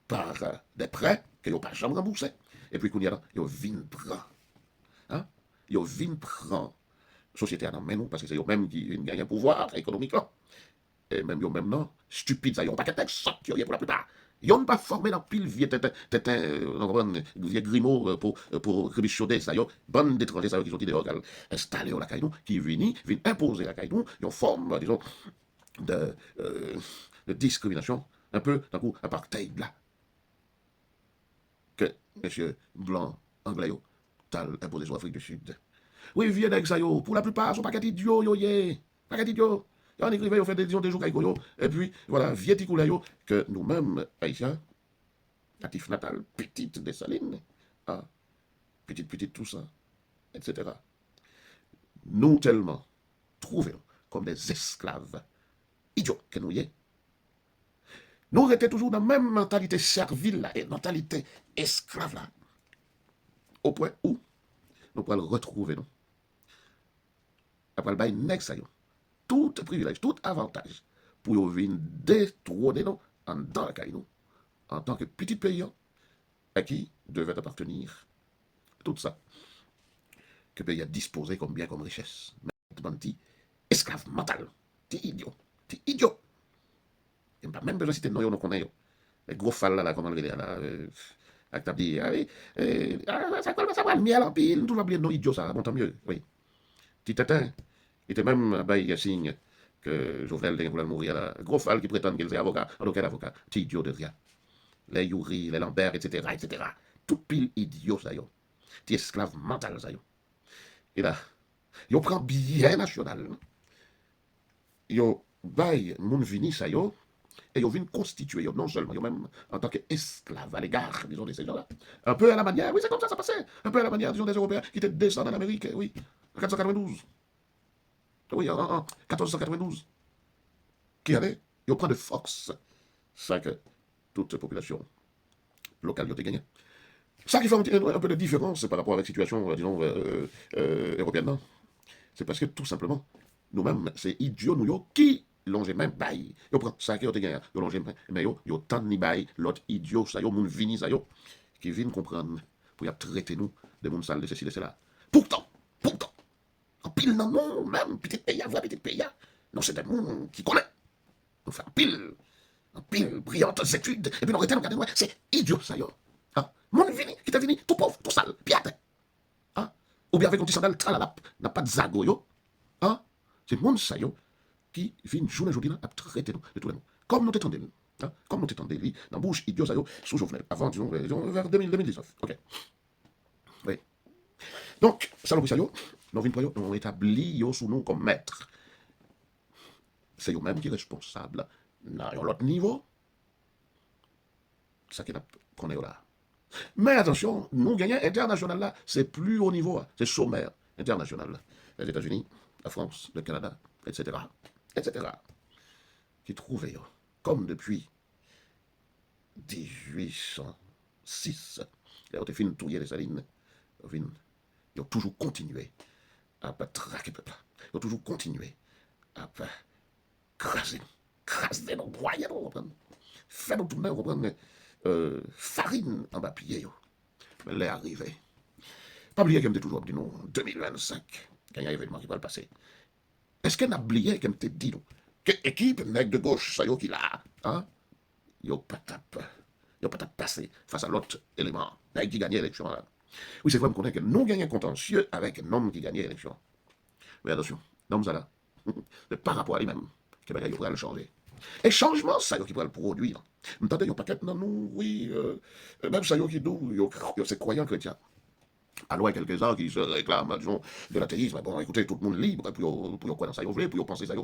par des prêts que yo pas jamais remboursé. Et puis, qu'on y a yo vin prend. Hein? Yo vin prend société à nous, parce que c'est yo même qui gagne un pouvoir économique là. Et même yo même non, stupide ça yo, pas qu'un sac yo pour la plupart. Ils n'ont pas formé dans pile vieux Grimaud pour révolutionner ça. Bande d'étrangers qui sont dehors, installés la caille, qui viennent imposer la caille, ils ont forme, disons, de discrimination, un peu, d'un coup, apartheid là. Que monsieur Blanc, anglais, tal imposé sur l'Afrique du Sud. Oui, vieux nèg ça pour la plupart, sont pas qu'à idiots, pas qu'à idiots. On écrivait, on fait des jours caïgoyo, et puis voilà, vieux yo, que nous-mêmes, Haïtiens, natifs natal, petite Dessalines, petite tout ça, etc. Nous tellement trouvons comme des esclaves idiots que nous y est. Nous étions toujours dans la même mentalité servile là, et mentalité esclave là, au point où nous pourrons le retrouver, nous. Après le bail, nèg ça yo. Tout privilège, tout avantage pour venir détrôner nous en dans la caille, en tant que petit pays à qui devait appartenir tout ça que le pays a disposé comme bien, comme richesse. Maintenant, esclave mental, t'es idiot. Il n'y a pas même besoin de citer de nom, on connaît. Les gros fals là, comment le dire là, avec ta dit, ça va le miel en pile, tout va oublier non idiot ça, bon tant mieux, oui. Petit tétin. Il était même un signe que Jovenel devait vouloir mourir là. Gros fal qui prétend qu'il est avocat. Alors quel avocat? Petit idiot de rien. Les Youri, les Lambert, etc. Tout pile idiot ça yo. Petit esclave mental ça yo. Et là, yo prend bien national. Yo bail moun vini ça yo. Et yo vient constituer yo, non seulement yo même en tant qu'esclave à l'égard, disons, de ces gens-là. Un peu à la manière, oui c'est comme ça passait. Un peu à la manière, disons, des Européens qui étaient descendus en Amérique, oui, en 492. Oui, en 1492. Qui allait, il prend de force. Ça que toute population locale qui a gagné. Ça qui fait un peu de différence par rapport à la situation, disons, européenne, non? C'est parce que tout simplement, nous-mêmes, c'est idiot, nous, qui longe même bail. Yo prend ça qui a gagné, yo longe mais yo tant ni bail, l'autre idiot, ça yo, moun vini, ça yo, qui viennent comprendre pour y a traiter nous de moun sale de ceci, de cela. Pourtant, en pile non, non, même petit pays, avoir petit pays, non, c'est des moun qui connaît. Nous faisons en pile, brillantes études, et puis nous regardons, c'est idiot, ça yo. Hein? Mon vini, qui t'a vini, tout pauvre, tout sale, piate. Hein? Ou bien avec un petit sandal, tralala, n'a pas de zago, yo. Hein? C'est mon ça yo, qui vient jour aujourd'hui à traiter nous de tous les noms. Comme nous t'étendons, hein? Comme nous t'étendons, dans la bouche idiot, ça yo, sous Jovenel, avant, disons, vers 2019. Ok. Oui. Donc, salopri ça yo, nous venons on établit yo sous nous comme maître. C'est eux-mêmes qui sont responsables dans l'autre niveau. Ça qu'on est là. Mais attention, nous gagnons international là, c'est plus haut niveau, c'est sommaire international. Les États-Unis, la France, le Canada, etc. etc. qui trouvaient, comme depuis 1806, ils ont fait touiller les salines, ils ont toujours continué à traquer le peuple. Ils ont toujours continué à craser nos broyers, faire nous tourner, farine en bas pied. Mais là, arrivé. Pas oublier qu'elle me toujours dit non, 2025, il y a un événement qui va le passer. Est-ce qu'elle a oublié qu'elle me dit non? Que équipe, nègre de gauche, ça y est, qui là, hein? Yo pas passer face à l'autre élément, nègre qui gagne l'élection là. Oui, c'est vrai, me connaît que nous gagnons contentieux avec un homme qui gagne l'élection. Mais attention, l'homme ça là, c'est par rapport à lui-même, que il pourrait le changer. Et changement, ça y est, qui pourrait le produire. M'entendez, il y a pas qu'être dans nous, oui, même ça y est, qui nous, c'est croyant chrétien. Alors, il y a quelques-uns qui se réclament, disons, de l'athéisme. Bon, écoutez, tout le monde est libre pour croire dans ça, pour penser ça,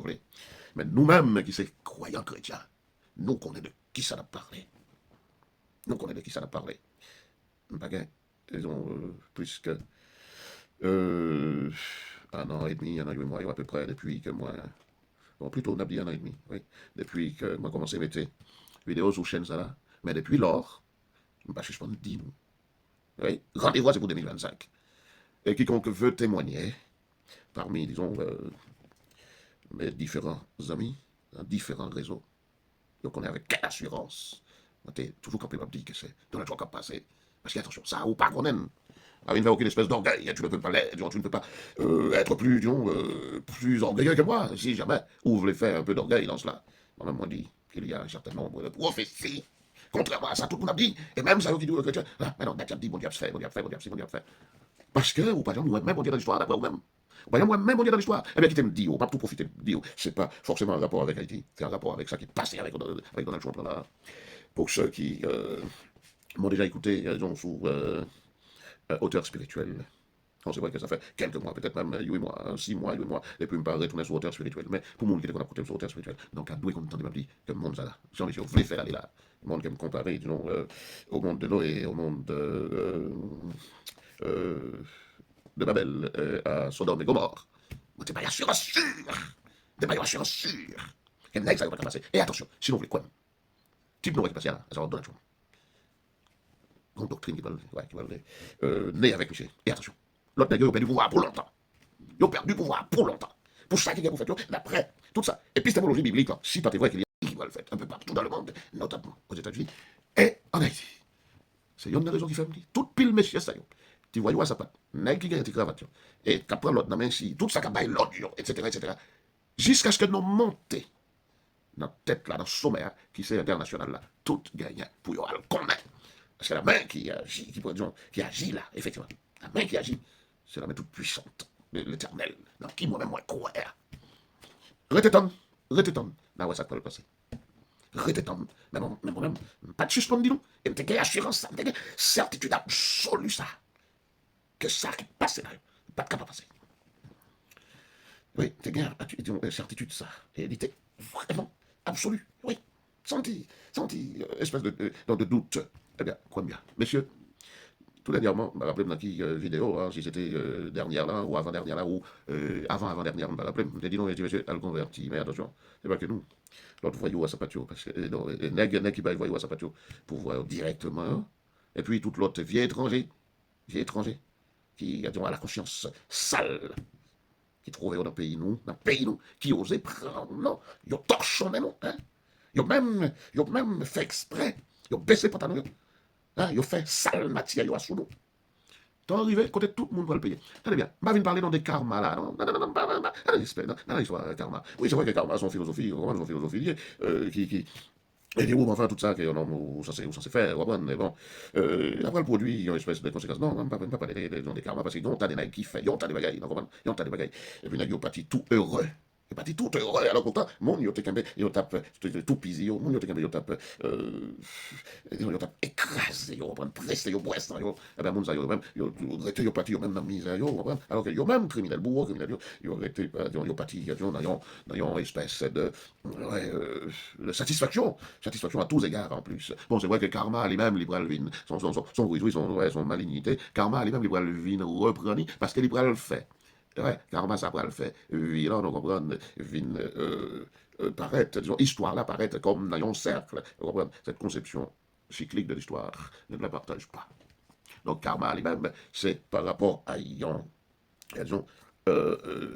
mais nous-mêmes, qui sommes croyants chrétiens, nous connaissons de qui ça n'a parlé. Nous connaissons de qui ça n'a parlé. Disons, plus que un an et demi, 1 an et demi, à peu près, depuis que moi, bon, plutôt on a dit 1 an et demi, oui, depuis que moi commencé à mettre vidéos sur chaîne ça là, mais depuis lors, je ne sais pas dire. Oui, rendez-vous, c'est pour 2025. Et quiconque veut témoigner, parmi, disons, mes différents amis, dans différents réseaux, donc on est avec quelle assurance, on est toujours capable de dire que c'est Donald Trump qui a passé. Parce qu'attention, ça ou pas qu'on aime. Il n'y a aucune espèce d'orgueil, tu ne peux pas l'être, tu ne peux pas être plus, disons, plus orgueilleux que moi, si jamais, ou vous voulez faire un peu d'orgueil dans cela. Moi-même, moi, dit qu'il y a un certain nombre de prophéties. Contrairement à ça, tout le monde a dit, et même ça, qui dit le chrétien, mais non, Dieu dit, bon Dieu fait, bon Dieu fait, bon Dieu fait, bon Dieu fait. Parce que, ou par exemple, moi-même, on dit dans l'histoire, d'après vous-même. Par exemple, moi-même, on dit dans l'histoire, eh bien, qui t'aime dire, pas tout profiter de dire, c'est pas forcément un rapport avec Haïti, c'est un rapport avec ça qui est passé avec Donald Trump, là. Pour ceux qui m'ont déjà écouté, disons, sous auteur spirituel. C'est vrai que ça fait quelques mois, peut-être même 8 mois, 6 mois, 8 mois, depuis me pas retourner sur auteur spirituel. Mais pour le monde qui était qu'on a écouté sur auteur spirituel, donc à doué qu'on entendait dire que le monde ça là, si on voulait faire aller là, le monde qui me comparait, disons, au monde de Noé, au monde de Babel, à Sodome et Gomorre. Des bails assurance sûre, des bails assurance sûre. Et ça va pas passer. Et attention, si vous voulez quoi, type nous va passer là, ça va donner grande doctrine qui va naître avec Michel. Et attention, l'autre nègre a perdu le pouvoir pour longtemps. Il a perdu le pouvoir pour longtemps. Pour ça qu'il y a pour faire, d'après tout ça, épistémologie biblique, si pas vrai qu'il y a qui va le faire un peu partout dans le monde, notamment aux États-Unis et en Haïti. C'est une des raisons qui fait toute pile messieurs ça. Tu vois, ça pas. Nègre qui gagne tes cravates. Et qui prend l'autre dans la main, tout ça qui baille l'autre, etc., etc. Jusqu'à ce que nous montions dans la tête, là, dans le sommet, qui c'est international, là, tout gagne pour y le connaître. Parce que la main qui agit, qui agit là, effectivement, la main qui agit, c'est la main toute puissante de l'Éternel, dans qui moi-même moi crois. Retéton, là où ça peut le passer. Retéton, mais moi-même, pas de suspens, dis-nous, et m'te gagne assurance, ça, m'te gagne certitude absolue, ça, que ça qui passe là, pas de capable de passer. Oui, t'es gagne certitude, ça, et il était vraiment absolue, oui, sans espèce de doute. Eh bien, quoi bien. Messieurs, tout dernièrement, je me rappelle dans qui vidéo, hein, si c'était dernière là, ou avant-dernière là, ou avant-avant-dernière, je me rappelle, je dit non, je dis monsieur, elle converti, mais attention, c'est pas que nous. L'autre voyou à Sapatio, parce que les nègres qui baillent voyou à Sapatio, pour voir directement, hein. Et puis toute l'autre vieille étranger, qui a la conscience sale, qui trouvait dans le pays nous, qui osait prendre, non, ils ont torchonné nous, hein. Ils ont même fait exprès, ils ont baissé pantalon, hein, ils ont fait sale matière, ils ont sous nous. Tant arrivé, côté tout le monde va le payer. Tenez bien, je vais parler dans des karmas là, non, l'histoire karma. Oui, c'est vrai que karma, son philosophie, qui et des enfin, tout ça, où ça s'est fait, mais bon, après le produit, il y a une espèce de conséquence. Non, pas parler des karmas, parce qu'ils ont des nègres qui fait, ils ont des bagailles, ils ont des bagailles. Et puis, ils ont parti tout heureux. Ils parti tout heureux, alors pourtant, mon yo te kembe, yo tape, tout pisi, yo, mon yo te kembe, yo tape écrasé, yo, pressé, yo, brest, yo, et ben, mon ça, yo, même, yo, parti, yo, même dans la misère, yo, alors que yo, même criminel, bourreau, criminel, yo, arrêté, yo, parti, yo, dans une espèce de satisfaction à tous égards, en plus. Bon, c'est vrai que karma, lui-même, libéral vin, son malignité, karma, lui-même, libéral vin, reprenit, parce que libéral le fait. Ouais, karma, ça va le faire. Là, on comprend, paraître, disons, histoire là, paraître comme dans un cercle. On comprend, cette conception cyclique de l'histoire ne la partage pas. Donc, karma lui-même, c'est par rapport à disons,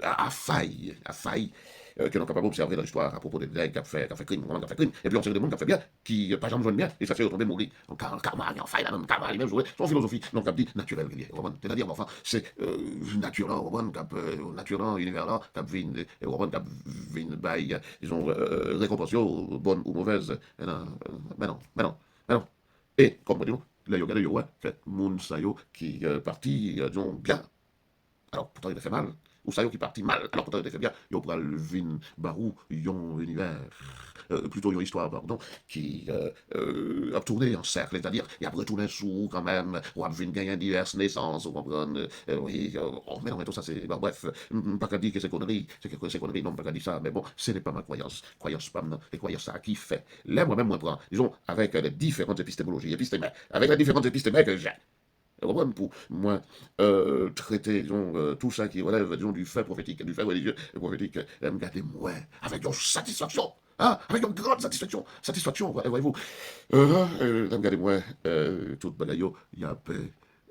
à faille, que nous sommes capables d'observer dans l'histoire à propos des nègres qui ont fait crime, et puis on sait des gens qui ont fait bien, qui par exemple jouent bien, et ça fait retomber mourir. Donc karma, il y a faille là, même karma, lui-même jouer son philosophie, donc on dit naturel, c'est-à-dire, enfin, c'est naturel, naturel, univers là, qui vient, bail, disons, récompense, bonne ou mauvaise, mais non. Et, comme on dit, là, il y a regardé, ouais, que moun sa yo qui parti, disons, bien. Alors, pourtant, il a fait mal. Ou ça, qui parti mal. Alors, pourtant, il a fait bien. Il y a le vin barou, yon univers, plutôt yon histoire, pardon, qui a tourné en cercle. C'est-à-dire, il a retourné sous, quand même, ou a vin gagné diverses naissances, vous comprenez. Oui, mais non, mais tout ça, c'est. Bon, bref, pas qu'à dire que c'est connerie. C'est connerie, non, pas qu'à dire ça. Mais bon, ce n'est pas ma croyance. Croyance pas, non. Et croyance ça, qui fait. Là, moi-même, moi, prends, disons, avec les différentes épistémologies, avec les différentes épistémées que j'ai. Pour moi, traiter, disons, tout ça qui relève, disons, du fait prophétique, du fait religieux et prophétique, regardez-moi, avec une satisfaction, hein, avec une grande satisfaction, voyez-vous. Regardez-moi, toute bagaille, il y a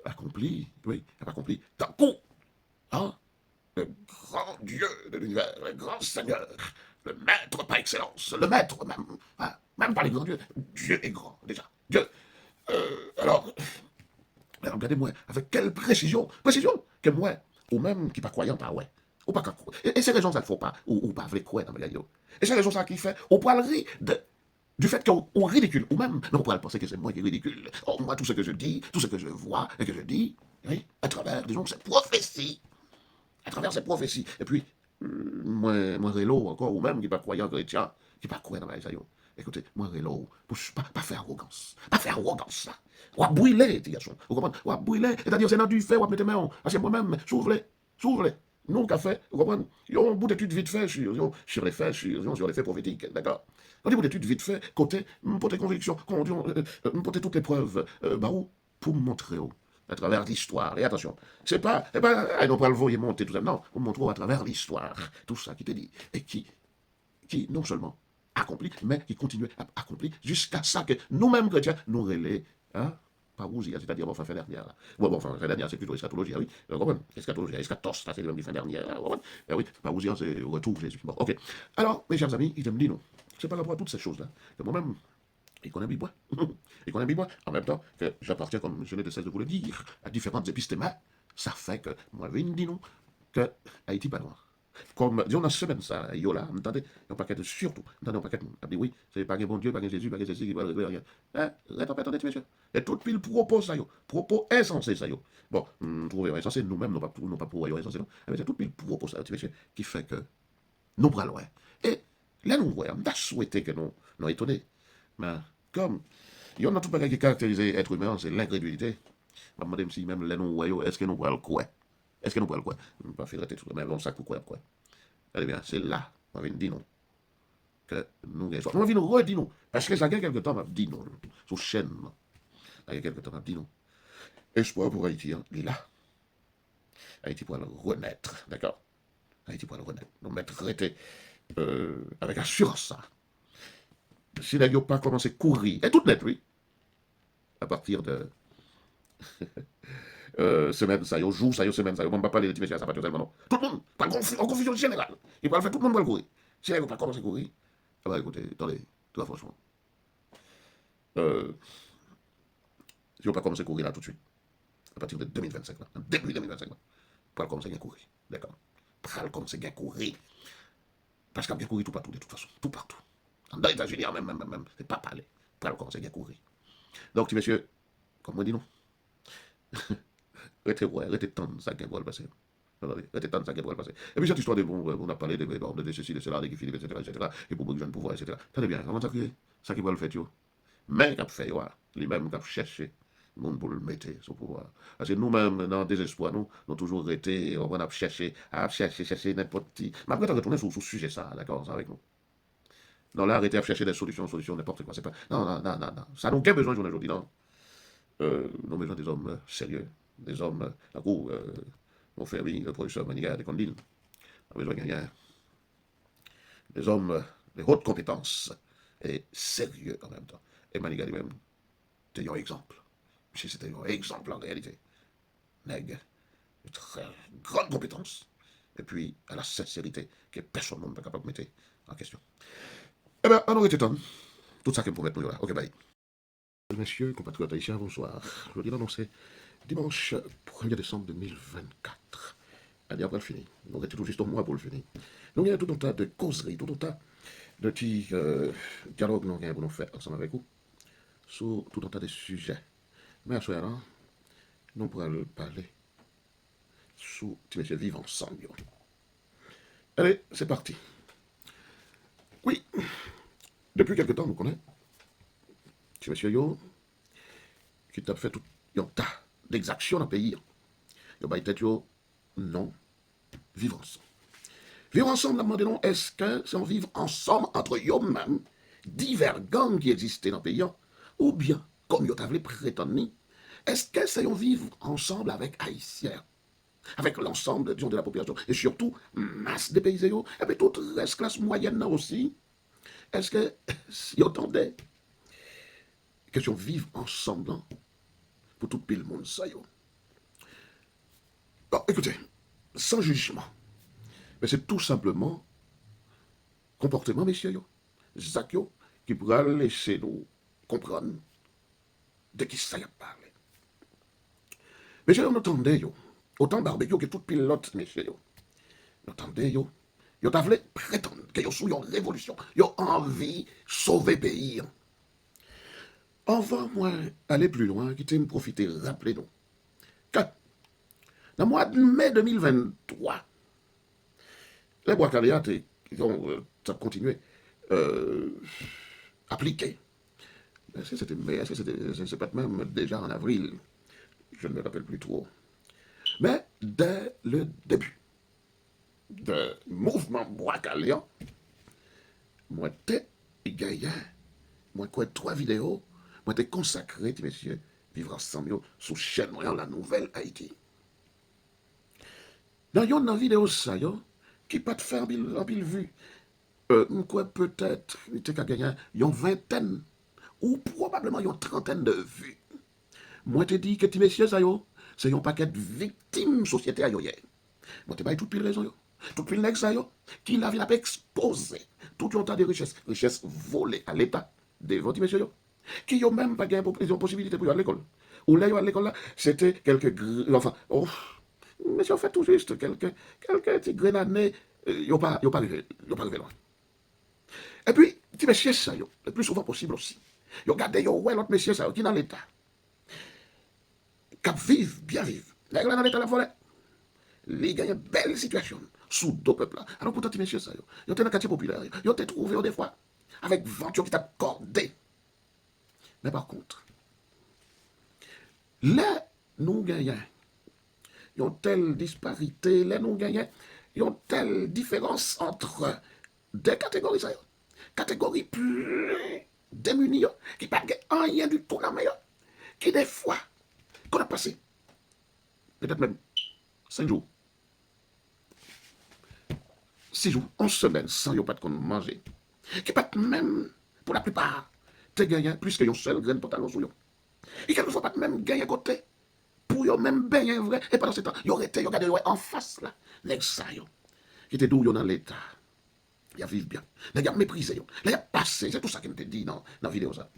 accompli, oui, il y a accompli, d'un coup, hein, le grand Dieu de l'univers, le grand Seigneur, le maître par excellence, le maître même, hein, même pas les grands dieux, Dieu est grand, déjà, Dieu. Alors, regardez-moi, avec quelle précision, que moi, ou même qui pas croyant, pas ouais. Ou pas croire. Et c'est raison ça ne faut pas, ou pas vrai croire dans le gars. Et c'est raison ça qui fait, on peut rire du fait qu'on ridicule, ou même, non, on pourrait penser que c'est moi qui ridicule. Oh, moi, tout ce que je dis, tout ce que je vois et que je dis, oui, à travers, disons, ces prophéties, et puis, moi, rélo encore, ou même qui pas croyant chrétien, qui pas croyant dans les aïeux. Écoutez, moi, rélo, pas faire arrogance, ça. Ou à brûler, les garçons. Vous comprenez? Ou à brûler, c'est-à-dire, c'est dans du fait, ou à mettre mes mains. Parce que moi-même, s'ouvre-les. Nous, qu'a fait, vous comprenez? Ils ont un bout d'étude vite fait sur les faits, sur les faits prophétiques, d'accord? On dit bout d'étude vite fait, côté, pour tes convictions, pour toutes les preuves, pour me montrer, à travers l'histoire. Et attention, c'est pas, non pas le voyer monter tout ça, non, on montre à travers l'histoire, tout ça qui t'est dit, et qui non seulement accompli, mais qui continue à accomplir jusqu'à ça que nous-mêmes chrétiens nous relais, hein, parousia, c'est-à-dire fin dernière. Bon, fin dernière, c'est plutôt eschatologie, oui. Eschatologie, eschatos, ça c'est le même du fin dernière. Oui, parousia, c'est retour Jésus. Bon, ok. Alors, mes chers amis, il me dit non. C'est par rapport à toutes ces choses-là que moi-même, il connaît Bibois. En même temps que j'appartiens, comme je n'ai de cesse de vous le dire, à différentes épistémas, ça fait que moi, je dis non, que Haïti pas noir. Comme, disons, dans cette semaine, ça, il y a là, entendez, un paquet de surtout, entendez, un paquet de monde, dit oui, c'est pas un bon Dieu, pas un Jésus, pas un Jésus qui va régler rien. Hein, attendez, monsieur. Et tout pile propos, ça, propos insensé, ça, Bon, trouver insensé, nous-mêmes, non pas pour insensé, non. Mais c'est tout pile propos, ça, monsieur, qui fait que nous prenons loin. Et là, nous voyons, on a souhaité que nous étonnés. Mais, comme, il y a tout paquet qui caractérise l'être humain, c'est l'incrédulité. Je me demande si même là, nous voyons, est-ce que nous voyons le quoi? Est-ce que nous pouvons le quoi? Pas faire tout mais bon, ça, quoi? Eh bien, c'est là, on vient de dire non. Que nous gagnons. On vient de redire non. Parce que ça y a quelque temps, on dit non. Sous chaîne, il y a quelque temps, on dit non. espoir pour Haïti, hein, il est là. Haïti pourra le renaître, d'accord? Haïti pourra le renaître. Nous mettre avec assurance ça. Si les gens pas commencé à courir, et tout net, oui, à partir de semaine, ça y est, jour, ça y est, semaine, ça y est, on ne va pas parler de Timothée, ça va tellement non. Tout le monde, pas en confusion générale. Il va le faire, tout le monde va le courir. Si les gens pas commencé à courir, ah bah écoutez, attendez, toi franchement. Si on pas commencé à courir là tout de suite, à partir de 2025, là, début 2025, là, pour commencer à courir, d'accord? Pour commencer à courir. Parce qu'il y a bien courir tout partout, de toute façon, tout partout. Dans les États-Unis, même, c'est pas parler. Pour commencer à courir. Donc, tu messieurs, comme on dit non, arrêtez de tendre ça qui va le passer. Arrêtez de tendre ça qui va le passer. Et puis cette histoire de bon, on a parlé de ceci, de cela, de Guy Philippe, etc., et pour beaucoup de jeunes pouvoirs, etc. Tenez bien, comment ça qui va le faire, tu vois? Mais qui a fait, lui-même qui a cherché le monde pour le mettre, son pouvoir. Parce que nous-mêmes, dans le désespoir, nous avons toujours été, on a cherché n'importe qui. Mais après, tu as retourné sur ce sujet, ça, d'accord, ça avec nous. Non, là, arrêtez à chercher des solutions, n'importe quoi. C'est pas... Non. Ça n'a aucun besoin aujourd'hui, non. Nous avons besoin des hommes sérieux, des hommes, la cour, mon frère, le professeur Maniga de Condil. On a besoin des hommes de haute compétence et sérieux en même temps. Et Maniga lui-même, c'était un exemple. C'était un exemple en réalité. Nègre, de très grande compétence, et puis à la sincérité que personne n'est pas capable de mettre en question. Eh bien, on aurait été temps. Tout ça qu'il me pouvait mettre pour là. Ok, bye. Messieurs, compatriotes haïtiens, bonsoir. Je dis d'annoncer dimanche 1er décembre 2024. L'année après le fini. On aurait été tout juste au mois pour le finir. Donc, il y a tout un tas de causeries, tout un tas de petits dialogues pour nous faire ensemble avec vous sur tout un tas de sujets. Mais à ce moment-là, nous pourrons parler sous messieurs vivre ensemble. Allez, c'est parti. Oui, depuis quelque temps, nous connaissons. Monsieur Yo, qui t'a fait tout un tas d'exactions dans le pays. Yo, bah, peut-être yo, non, vivre ensemble. Vivre ensemble, la demandé non, est-ce que c'est on vivre ensemble entre eux-mêmes, divers gangs qui existaient dans le pays, ou bien, comme yo t'avais prétendu, est-ce que c'est on vivre ensemble avec Haïtiens, avec l'ensemble, disons, de la population, et surtout, masse des pays, et puis toute la classe moyenne aussi, est-ce que, si on entendait, question vivre ensemble, hein, pour tout le monde, ça y est. Bon, écoutez, sans jugement, mais c'est tout simplement comportement, messieurs, Zach, qui pourra laisser nous comprendre de qui ça y a parlé. Messieurs, on entendait, autant barbecue que tout pilote, messieurs, on entendait, yo t'avais prétendre que yo sous une révolution, yo envie de sauver le pays. Avant, moi, aller plus loin, qui me profiter, rappelez-nous, que dans le mois de mai 2023, les bois caléates ont continué appliquer. Est-ce que c'était mai, est-ce que c'est pas même déjà en avril, je ne me rappelle plus trop. Mais dès le début du mouvement bois caléant, moi, t'es gagné, moi, quoi, 3 vidéos, moi, t'es consacré, messieurs, vivre ensemble sous chaîne, moi, la nouvelle Haïti. Dans une vidéo, ça, qui pas te faire en pile vue, quoi, peut-être, t'es qu'à gagner, une vingtaine, ou probablement une trentaine de vues. Moi, te dis que, messieurs, ça, c'est un paquet de victimes société à yo. Moi, te baille toute pile raison, toute pile nègre, ça, qui la ville a exposé, tout un tas de richesses volées à l'État, devant, messieurs, qui n'ont même pas gagné possibilité pour aller à l'école. Ou là, à l'école, c'était quelques... Enfin, oh, mais si on fait tout juste quelques petits grenades, ils n'ont pas arrivé loin. Et puis, petit messieurs, ça, le plus souvent possible aussi. Ils regardent, ouais, l'autre messieurs, ça, qui est dans l'État. Cap vive, bien vive. Là, dans l'État, la forêt. Ils gagnent une belle situation sous deux peuples. Alors, pourtant, petit messieurs, ça, ils ont été dans le quartier populaire. Ils ont été trouvés des fois avec venture qui t'a accordé. Mais par contre, là, nous gagnons. Il y a une telle disparité, là, nous gagnons. Il y a une telle différence entre deux catégories, ça. Catégories plus démunies, qui ne pas rien du tout dans le qui des fois, qu'on a passé, peut-être même 5 jours, 6 jours, 11 semaines, sans yon pas de qu'on manger. Qui pas même, pour la plupart, te gagné plus que yon seul grain de pantalon sur yon. Et quelquefois pas même gagné côté, pour yon même baigner vrai, et pendant ce temps, yon était, yon gardé en face là, les ça yon, qui était d'où yon dans l'état. Il a vivre bien. Il a méprisé yon. Il a passé, c'est tout ça qu'il me dit dans la vidéo ça.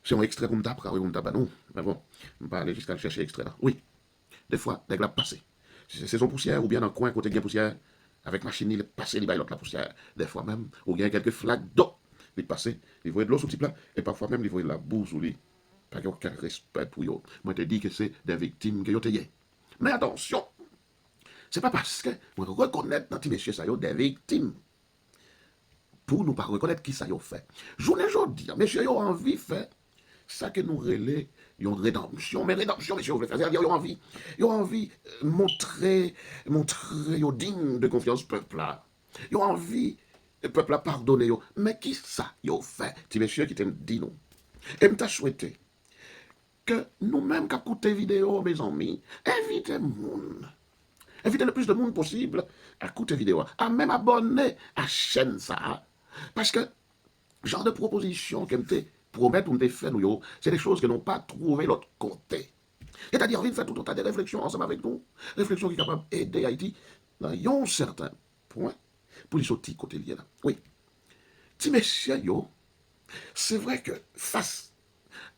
C'est un extrait comme t'apprends, comme t'apprends, non. Mais bon, je ne vais pas aller jusqu'à chercher l'extrait là. Oui, des fois, il a passé. C'est son poussière, ou bien dans le coin, côté de poussière, avec machine, il est passé, il va l'autre la poussière. Des fois même, ou bien quelques flaques d'eau, il est passé, il voit de l'eau sous le type là, et parfois même, il voit de la boue sous lui. Pas aucun respect pour eux. Moi, je te dis que c'est des victimes que vous avez. Mais attention, c'est pas parce que vous reconnaissez dans ces messieurs, ça y est, des victimes. Pour nous pas reconnaître qui ça y a fait. Journée aujourd'hui, messieurs, ils ont envie de faire ça que nous relais, ils ont rédemption. Mais rédemption, messieurs, vous faire, ils ont envie de montrer, ils digne de confiance peuple là. Ils ont envie, le peuple a pardonné. Mais qui ça y a fait, ces messieurs qui t'aiment dit nous. Et je souhaité que nous-mêmes, qui écoutons vidéo, mes amis, invitez monde. Invitez le plus de monde possible à écouter vidéo, à même abonner à la chaîne ça. Parce que, genre de proposition que me promettre ou me fait nous, c'est des choses que n'ont pas trouvé l'autre côté. C'est-à-dire, on vient faire tout un tas de réflexions ensemble avec nous, réflexions qui sont capables d'aider Haïti dans un certain point pour les sortir côté lié là. Oui. Si messieurs, c'est vrai que face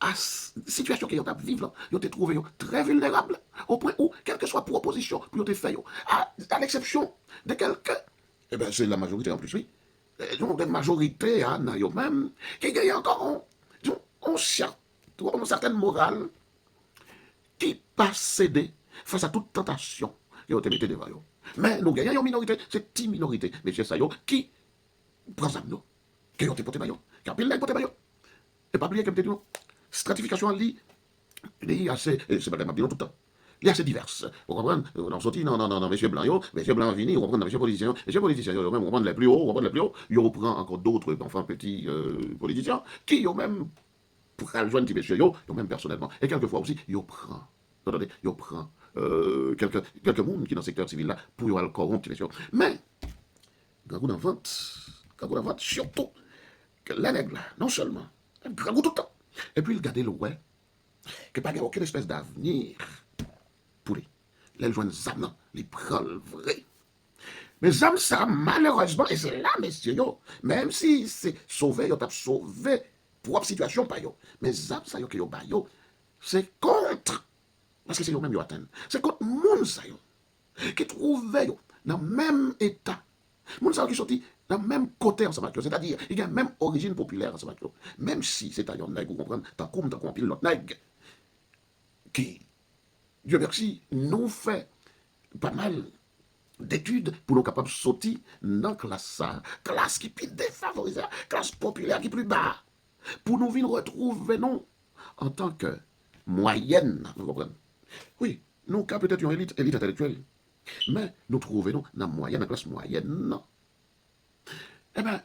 à la situation qu'ils ont vivre, ils ont été trouvés très vulnérables, au point où, quelle que soit la proposition, ils ont été faits, à l'exception de quelqu'un, eh bien, c'est la majorité en plus, oui, donc des majorités, même, qui gagnent encore une certaine morale, qui pas céder face à toute tentation qui ont été mises devant eux. Mais nous gagnons une minorité, c'est une minorité, messieurs Sayo, qui prend ça, nous, qui ont été portés maillot, qui a pile de portés maillot. Et pas oublier que dit stratification lit assez, c'est pas tout le temps. Il est assez diverse. Vous comprenez? On sortit, non, messieurs blancs, vini, on reprend messieurs politiciens, on reprend les plus hauts, on reprend encore d'autres, enfin, petits politiciens, qui ont même, pour rejoindre ces messieurs, ils ont même personnellement, et quelquefois aussi, ils prennent, attendez, ils prennent quelques monde qui dans le secteur civil là, pour y corrompre ces messieurs. Mais, quand vous en vente, surtout, que la règle, non seulement, grand goût tout le temps. Et puis, il garde le ouais, que pas aucune espèce d'avenir pour lui. Les joindre âmes, les prendre vrai. Mais âmes, ça, malheureusement, et c'est là, messieurs, même si c'est sauvé, ils ont sauvé propre situation, pas yo. Mais âmes, ça, que yo, c'est contre, parce que c'est eux-mêmes, yo atteignent. C'est contre monde, ça, qui trouve dans le même état. Monde, ça, qui sorti dans le même côté ensemble avec eux, c'est-à-dire, il y a même origine populaire ensemble avec eux. Même si c'est un nègre, vous comprenez, tant qu'on pile l'autre nègre, qui, Dieu merci, nous fait pas mal d'études pour nous capables de sortir dans la classe qui est plus défavorisée, classe populaire qui est plus bas, pour nous venir retrouver, non, en tant que moyenne, vous comprenez? Oui, nous, peut-être une élite intellectuelle, mais nous trouvons dans la moyenne, la classe moyenne, non. Eh bien,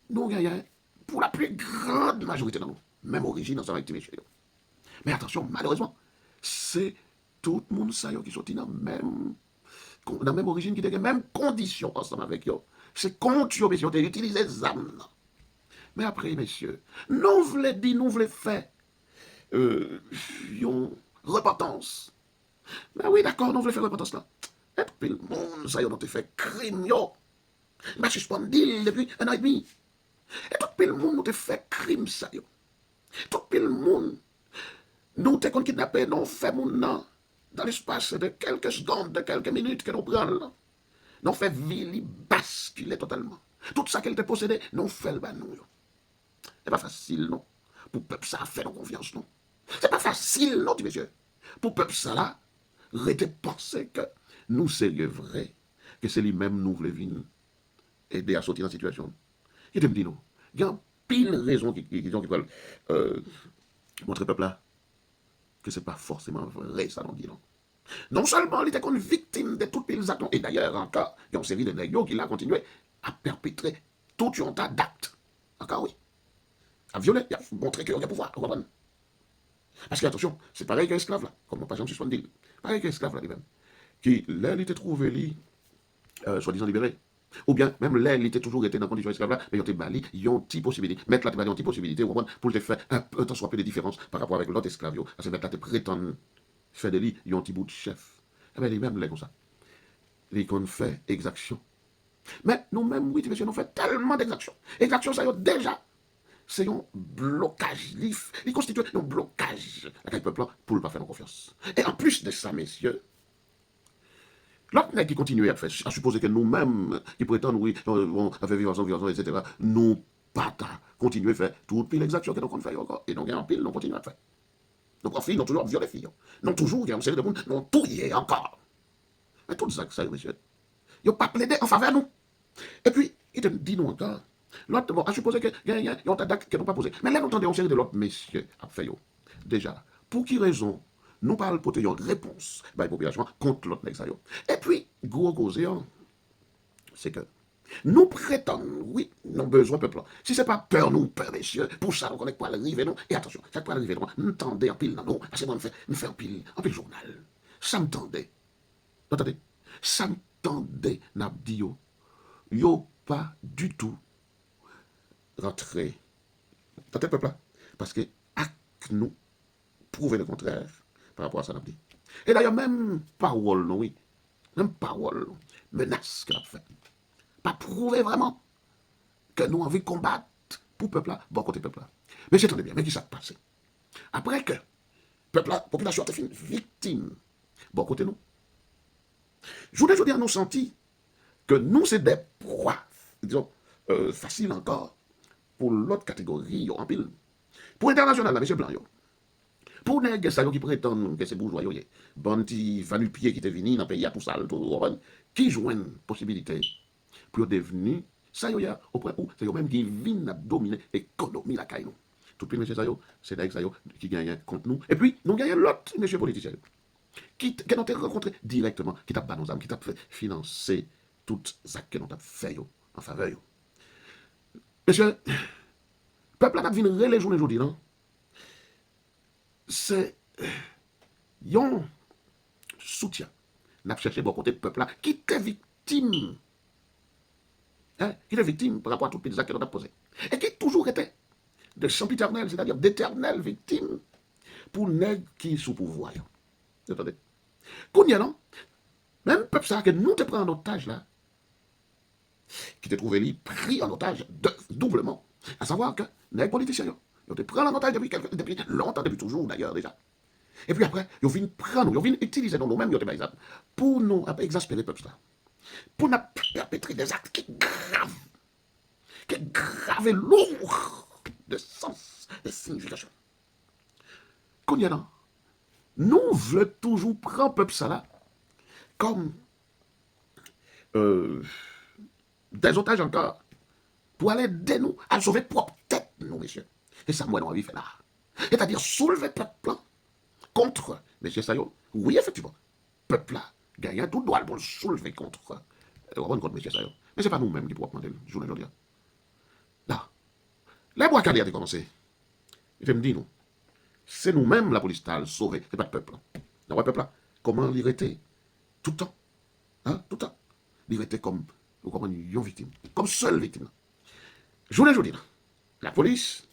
nous gagnons pour la plus grande majorité dans nous, même origine ensemble avec les. Mais attention, malheureusement, c'est tout le monde ça qui sortit dans la même origine, qui a les mêmes conditions ensemble avec eux. C'est contre eux, messieurs, d'utiliser les âmes. Mais après, messieurs, nous voulons dire, nous voulons faire une repentance. Mais oui, d'accord, nous voulons faire repentance là. Et puis le monde, ça y a fait crime, yo. Je suis suspendu depuis 1 an et demi. Et tout le monde nous a fait crime, ça yo. Tout le monde. Nous t'es kidnappé, nous fait mon nom. Dans l'espace de quelques secondes, de quelques minutes que nous prenons. Nous fait vie basculer totalement. Tout ça qu'elle te possédait, nous fait le banou. C'est pas facile, non. Pour le peuple ça, faire confiance, non. C'est pas facile, non, tu messieurs. Pour le peuple ça, là, arrêtez de penser que nous, sérieux vrai, que c'est lui-même nous voulons venir aider à sortir de la situation. Il te me dit, non. Il y a pile de raisons qui veulent montrer le peuple là que ce n'est pas forcément vrai, ça, non dit, non. Non seulement il était une victime de toutes les actions, et d'ailleurs encore, il y a une série de nègres qui a continué à perpétrer tout un tas d'actes. Encore oui. À violer, à montrer qu'il y a pouvoir, vous comprenez? Parce que, attention, c'est pareil qu'un esclave là, comme par exemple, suspend dit. Pareil qu'un esclave là, lui-même. Qui, là, il était trouvé, lui, soi-disant libéré. Ou bien, même là, il était toujours été dans la condition esclave là, mais il était bali, il y a une petite possibilité. Mettre là, il y a une petite possibilité, pour te faire un temps soit peu de différence par rapport avec l'autre esclave. Parce que mettre là, tu prétends faire de lui, il y a un petit bout de chef. Eh bien, lui-même, là, comme ça. Il qu'on fait exaction. Mais nous-mêmes, oui, monsieur, nous faisons tellement d'exactions. Exactions, ça y est déjà. C'est un blocage. Il constitue un blocage à quel peuple pour ne pas faire confiance. Et en plus de ça, messieurs, l'autre nègre qui continue à faire, à supposer que nous-mêmes, qui prétendent, oui, on a fait vivre ensemble, etc., nous pas continuer à faire toute pile exaction que nous on fait encore. Et donc, en pile, nous continuons à faire. Nos profils, nous toujours violé filles. Nous toujours, il y a une série de monde, nous tout y est encore. Mais tout ça, monsieur, ils n'ont pas plaidé en faveur de nous. Et puis, il te dit nous encore. L'autre, bon, à supposer que y a une attaque qu'ils n'ont pas posée. Mais là, nous entendons une série de l'autre messieurs à faire. Déjà, pour qui raison nous parlons pour une réponse par la population contre l'autre nègre. Et puis, gros cause, c'est que nous prétendons, oui, nous avons besoin de peuple. Si ce n'est pas peur, nous, peur, messieurs, pour ça, on connaît pas l'arrivée, non. Et attention, ça peut arriver, non. Nous tendez en pile, non, non. Parce que moi, nous fait en pile journal. Ça me tendait. Vous entendez? Ça me tendait, n'a dit yo pas du tout rentré dans tel peuple là parce que nous prouver le contraire par rapport à ça n'a dit. Et d'ailleurs même parole non oui, même parole menace qu'elle a fait. Pas prouver vraiment que nous avons envie de combattre pour peuple là, bon côté peuple là. Mais j'entendais bien, mais qui s'est passé? Après que peuple là, population a été victime, bon côté nous. Je voudrais dire nous senti que nous c'est des proies, disons, faciles encore pour l'autre catégorie en pile. Pour l'international, là, M. Blanc, pour les gens qui prétendent que c'est bourgeois, bon petit vanupier qui est venu dans le pays à tout ça, qui jouent une possibilité pour devenir ça au point où c'est eux-mêmes qui viennent dominer l'économie la caille. Tout le monde, c'est des gens qui gagnent contre nous. Et puis, nous gagnons l'autre, monsieur politicien, qui nous a rencontré directement, qui t'a battu nos âmes, qui t'a fait financer toutes ça que nous avons fait en faveur. Monsieur, le peuple a vu les journées aujourd'hui, non? C'est un soutien. Nous avons cherché bon côté peuple là, qui était victime. Hein, qui était victime par rapport à toutes les actes que nous avons posés. Et qui toujours était de sempiternel, c'est-à-dire d'éternelle victime pour nègres qui sous pouvoir. Vous entendez? Qu'on y a, non? Même peuple ça que nous te prenons en otage là, qui te trouvé lui pris en otage doublement. À savoir que les politiciens, ils te prennent en otage depuis longtemps, depuis toujours d'ailleurs déjà. Et puis après, ils viennent prendre, ils viennent utiliser nous-mêmes, pour nous exaspérer le peuple là. Pour nous perpétrer des actes qui graves et lourds de sens, de signification. Qu'on y a, non? Nous voulons toujours prendre le peuple ça là comme des otages encore, pour aller aider nous à sauver propre tête, nous, messieurs. Et ça, moi, non, envie de faire là. C'est-à-dire soulever peuple contre, messieurs Sayo. Oui, effectivement, peuple là, gagne tout droit pour le soulever contre messieurs Sayo. Mais ce n'est pas nous-mêmes qui pourrons prendre le jour d'aujourd'hui. Là, les bois calés a commencé. Il me dit, nous, c'est nous-mêmes la police t'a sauvé, c'est pas le peuple. Non, le peuple là, comment l'irriter tout le temps? Hein, tout le temps. L'irriter comme une victime, comme seule victime. Journée, la police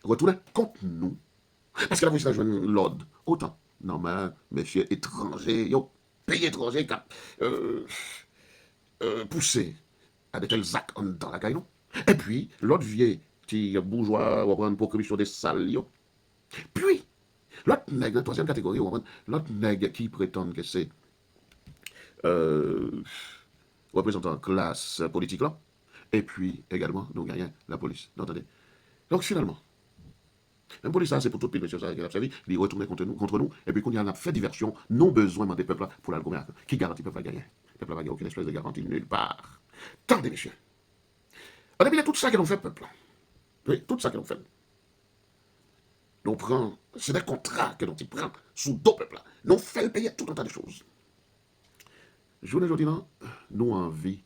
retourne contre nous. Parce que la police a joué l'ordre. Autant. Non, mais, messieurs étrangers, pays étrangers qui poussé à de tels actes dans la caille. Et puis, l'autre vieux, petit bourgeois, on prend pour commission des salles. Puis, l'autre nègre, la troisième catégorie, l'autre nègre qui prétend que c'est représentant classe politique là, et puis également, nous gagnons la police. Entendez? Donc finalement, la police, ça, c'est pour tout le pays, monsieur, ça, qui a servi, il retourne contre nous, et puis qu'on y a fait diversion, non besoin des peuples pour la gouverner. Qui garantit le peuple va gagner? Le peuple va gagner aucune espèce de garantie nulle part. Tendez, messieurs. On a bien tout ça que l'on fait, peuple. Oui, tout ça que l'on fait. Nous prenons, c'est des contrats que l'on prend sous d'autres peuples. Nous faisons payer tout un tas de choses. Journée aujourd'hui, non, nous envie,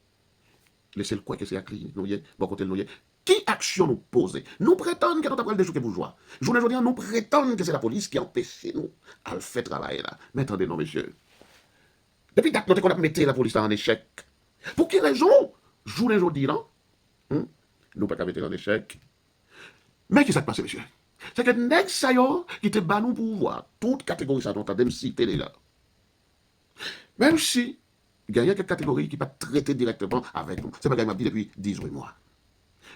laissez le quoi que c'est écrit, nous y est, bon côté nous y est. Qui a action nous poser. Nous prétendons que nous avons des jours bourgeois. Je ne veux dire, nous prétendons que c'est la police qui empêche nous à le faire travailler là. Mais attendez, non, monsieur. Depuis date, nous avons mis la police en échec. Pour quelle raison? Je vous dis, non? Nous pas qu'à mettre en échec. Mais qu'est-ce qui s'est passé, monsieur? C'est que nèg sa yo qui te bat nous pouvoir, toute catégorie ça dont tu as cité déjà. Même si il y a quelques catégories qui ne pas traiter directement avec nous. C'est pas ce que je dit depuis 10 mois.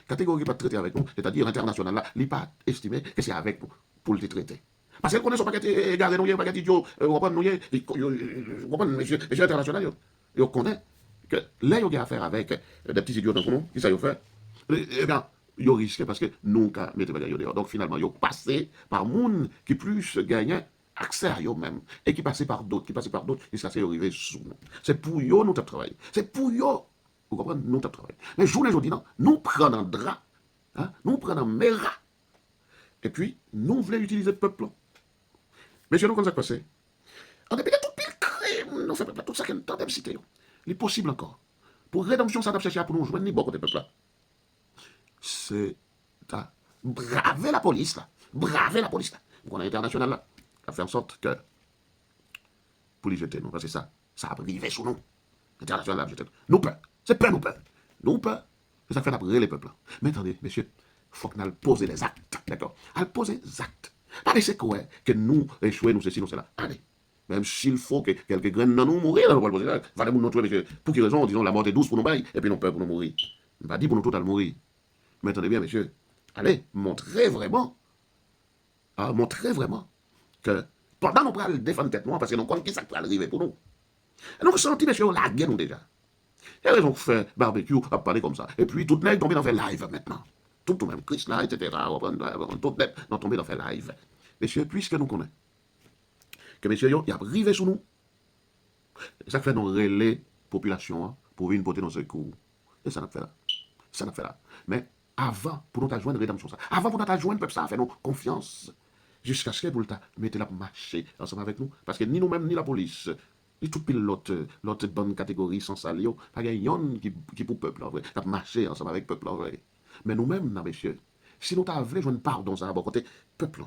Catégorie qui ne pas traiter avec nous, c'est-à-dire international là, il pas estimé que c'est avec nous pour le traiter. Parce qu'elle connaît son paquet égaré, nous, paquet idiot, on comprend, monsieur international, il connaît que là, il y a affaire avec des petits idiots dans le monde, qui ça y fait? Eh bien, il risque parce que nous, quand mettez pas dehors. Donc finalement, il passé par monde qui plus gagnait accès à eux-mêmes et qui passait par d'autres, et ça s'est arrivé sous nous. C'est pour eux nous avons travaillé. C'est pour eux, vous comprenez, nous avons travaillé. Mais je vous dis non, nous prenons un drap, nous prenons un méra, et puis nous voulons utiliser le peuple. Messieurs, nous, comment ça passe? En dépit de tout pile crime, nous faisons tout ça qui est en train de citer. Il est possible encore. Pour rédemption, ça doit chercher pour nous joindre ni bon côté peuple là. C'est à braver la police là. Braver la police là. Vous connaissez l'international là. A fait en sorte que pour les jeter, nous, parce que ça a privé sous nous. L'international là, nous peur. C'est peur, nous peur. Nous peur. C'est ça fait après les peuples. Mais attendez, messieurs, il faut qu'on aille poser les actes. D'accord? Aille poser les actes. Pas laisser quoi que nous échouer, nous ceci, nous cela. Allez. Même s'il faut que quelques graines dans nous mourir, on va le poser là. Valez-vous nous trouver, monsieur. Pour quelle raison, disons, la mort est douce pour nous bailler, et puis nous peur pour nous mourir. On va dire pour nous tout à mourir. Mais attendez bien, messieurs. Allez, montrez vraiment que pendant nous prenons défendre tête noire, parce que nous connaissons qui ça peut arriver pour nous. Et nous sentons, messieurs, la guerre nous déjà. Il y a raison de faire barbecue, à parler comme ça. Et puis, tout le monde tombe dans faire live maintenant. Tout le même, Chris là, etc. Tout le monde tombe dans faire live. Messieurs, puisque nous connaissons que messieurs, il y a privé sous nous, ça fait nous relais population pour venir porter nos secours. Et ça n'a fait là. Ça n'a fait là. Mais avant, pour nous joindre rédemption, ça. Avant, pour nous joindre peuple, ça a fait nous confiance. Jusqu'à ce que vous mettez la marché ensemble avec nous. Parce que ni nous-mêmes, ni la police, ni toute l'autre bonne catégorie sans salio, pas yon qui pour peuple, en vrai, qui a marché ensemble avec peuple, en vrai. Mais nous-mêmes, non, messieurs, si nous t'avons joindre pardon, ça va bon côté peuple.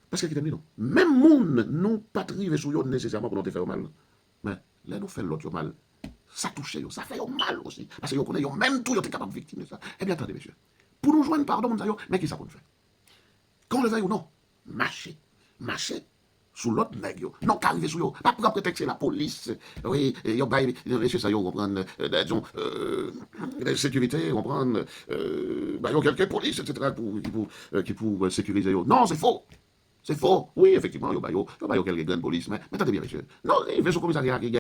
Parce que, non, même monde, nous pas triver sur eux nécessairement pour nous te faire mal. Mais là, nous faisons l'autre mal. Ça touche, ça fait mal aussi. Parce que vous connaissez, même tout, vous êtes capable de victime de ça. Eh bien, attendez, messieurs. Pour nous joindre pardon, mais qui ça qu'on fait? Qu'on le veuille ou non, marcher sous l'autre nègre. Non, qu'arriver sous eux. Pas pour prétexter la police. Oui, il y a ça, on prend, disons, la sécurité, on prend, quelques polices, etc., qui pour sécuriser eux. Non, c'est faux. C'est faux. Oui, effectivement, il y a quelques grandes polices, mais attendez bien, monsieur. Non, il fait son commissariat qui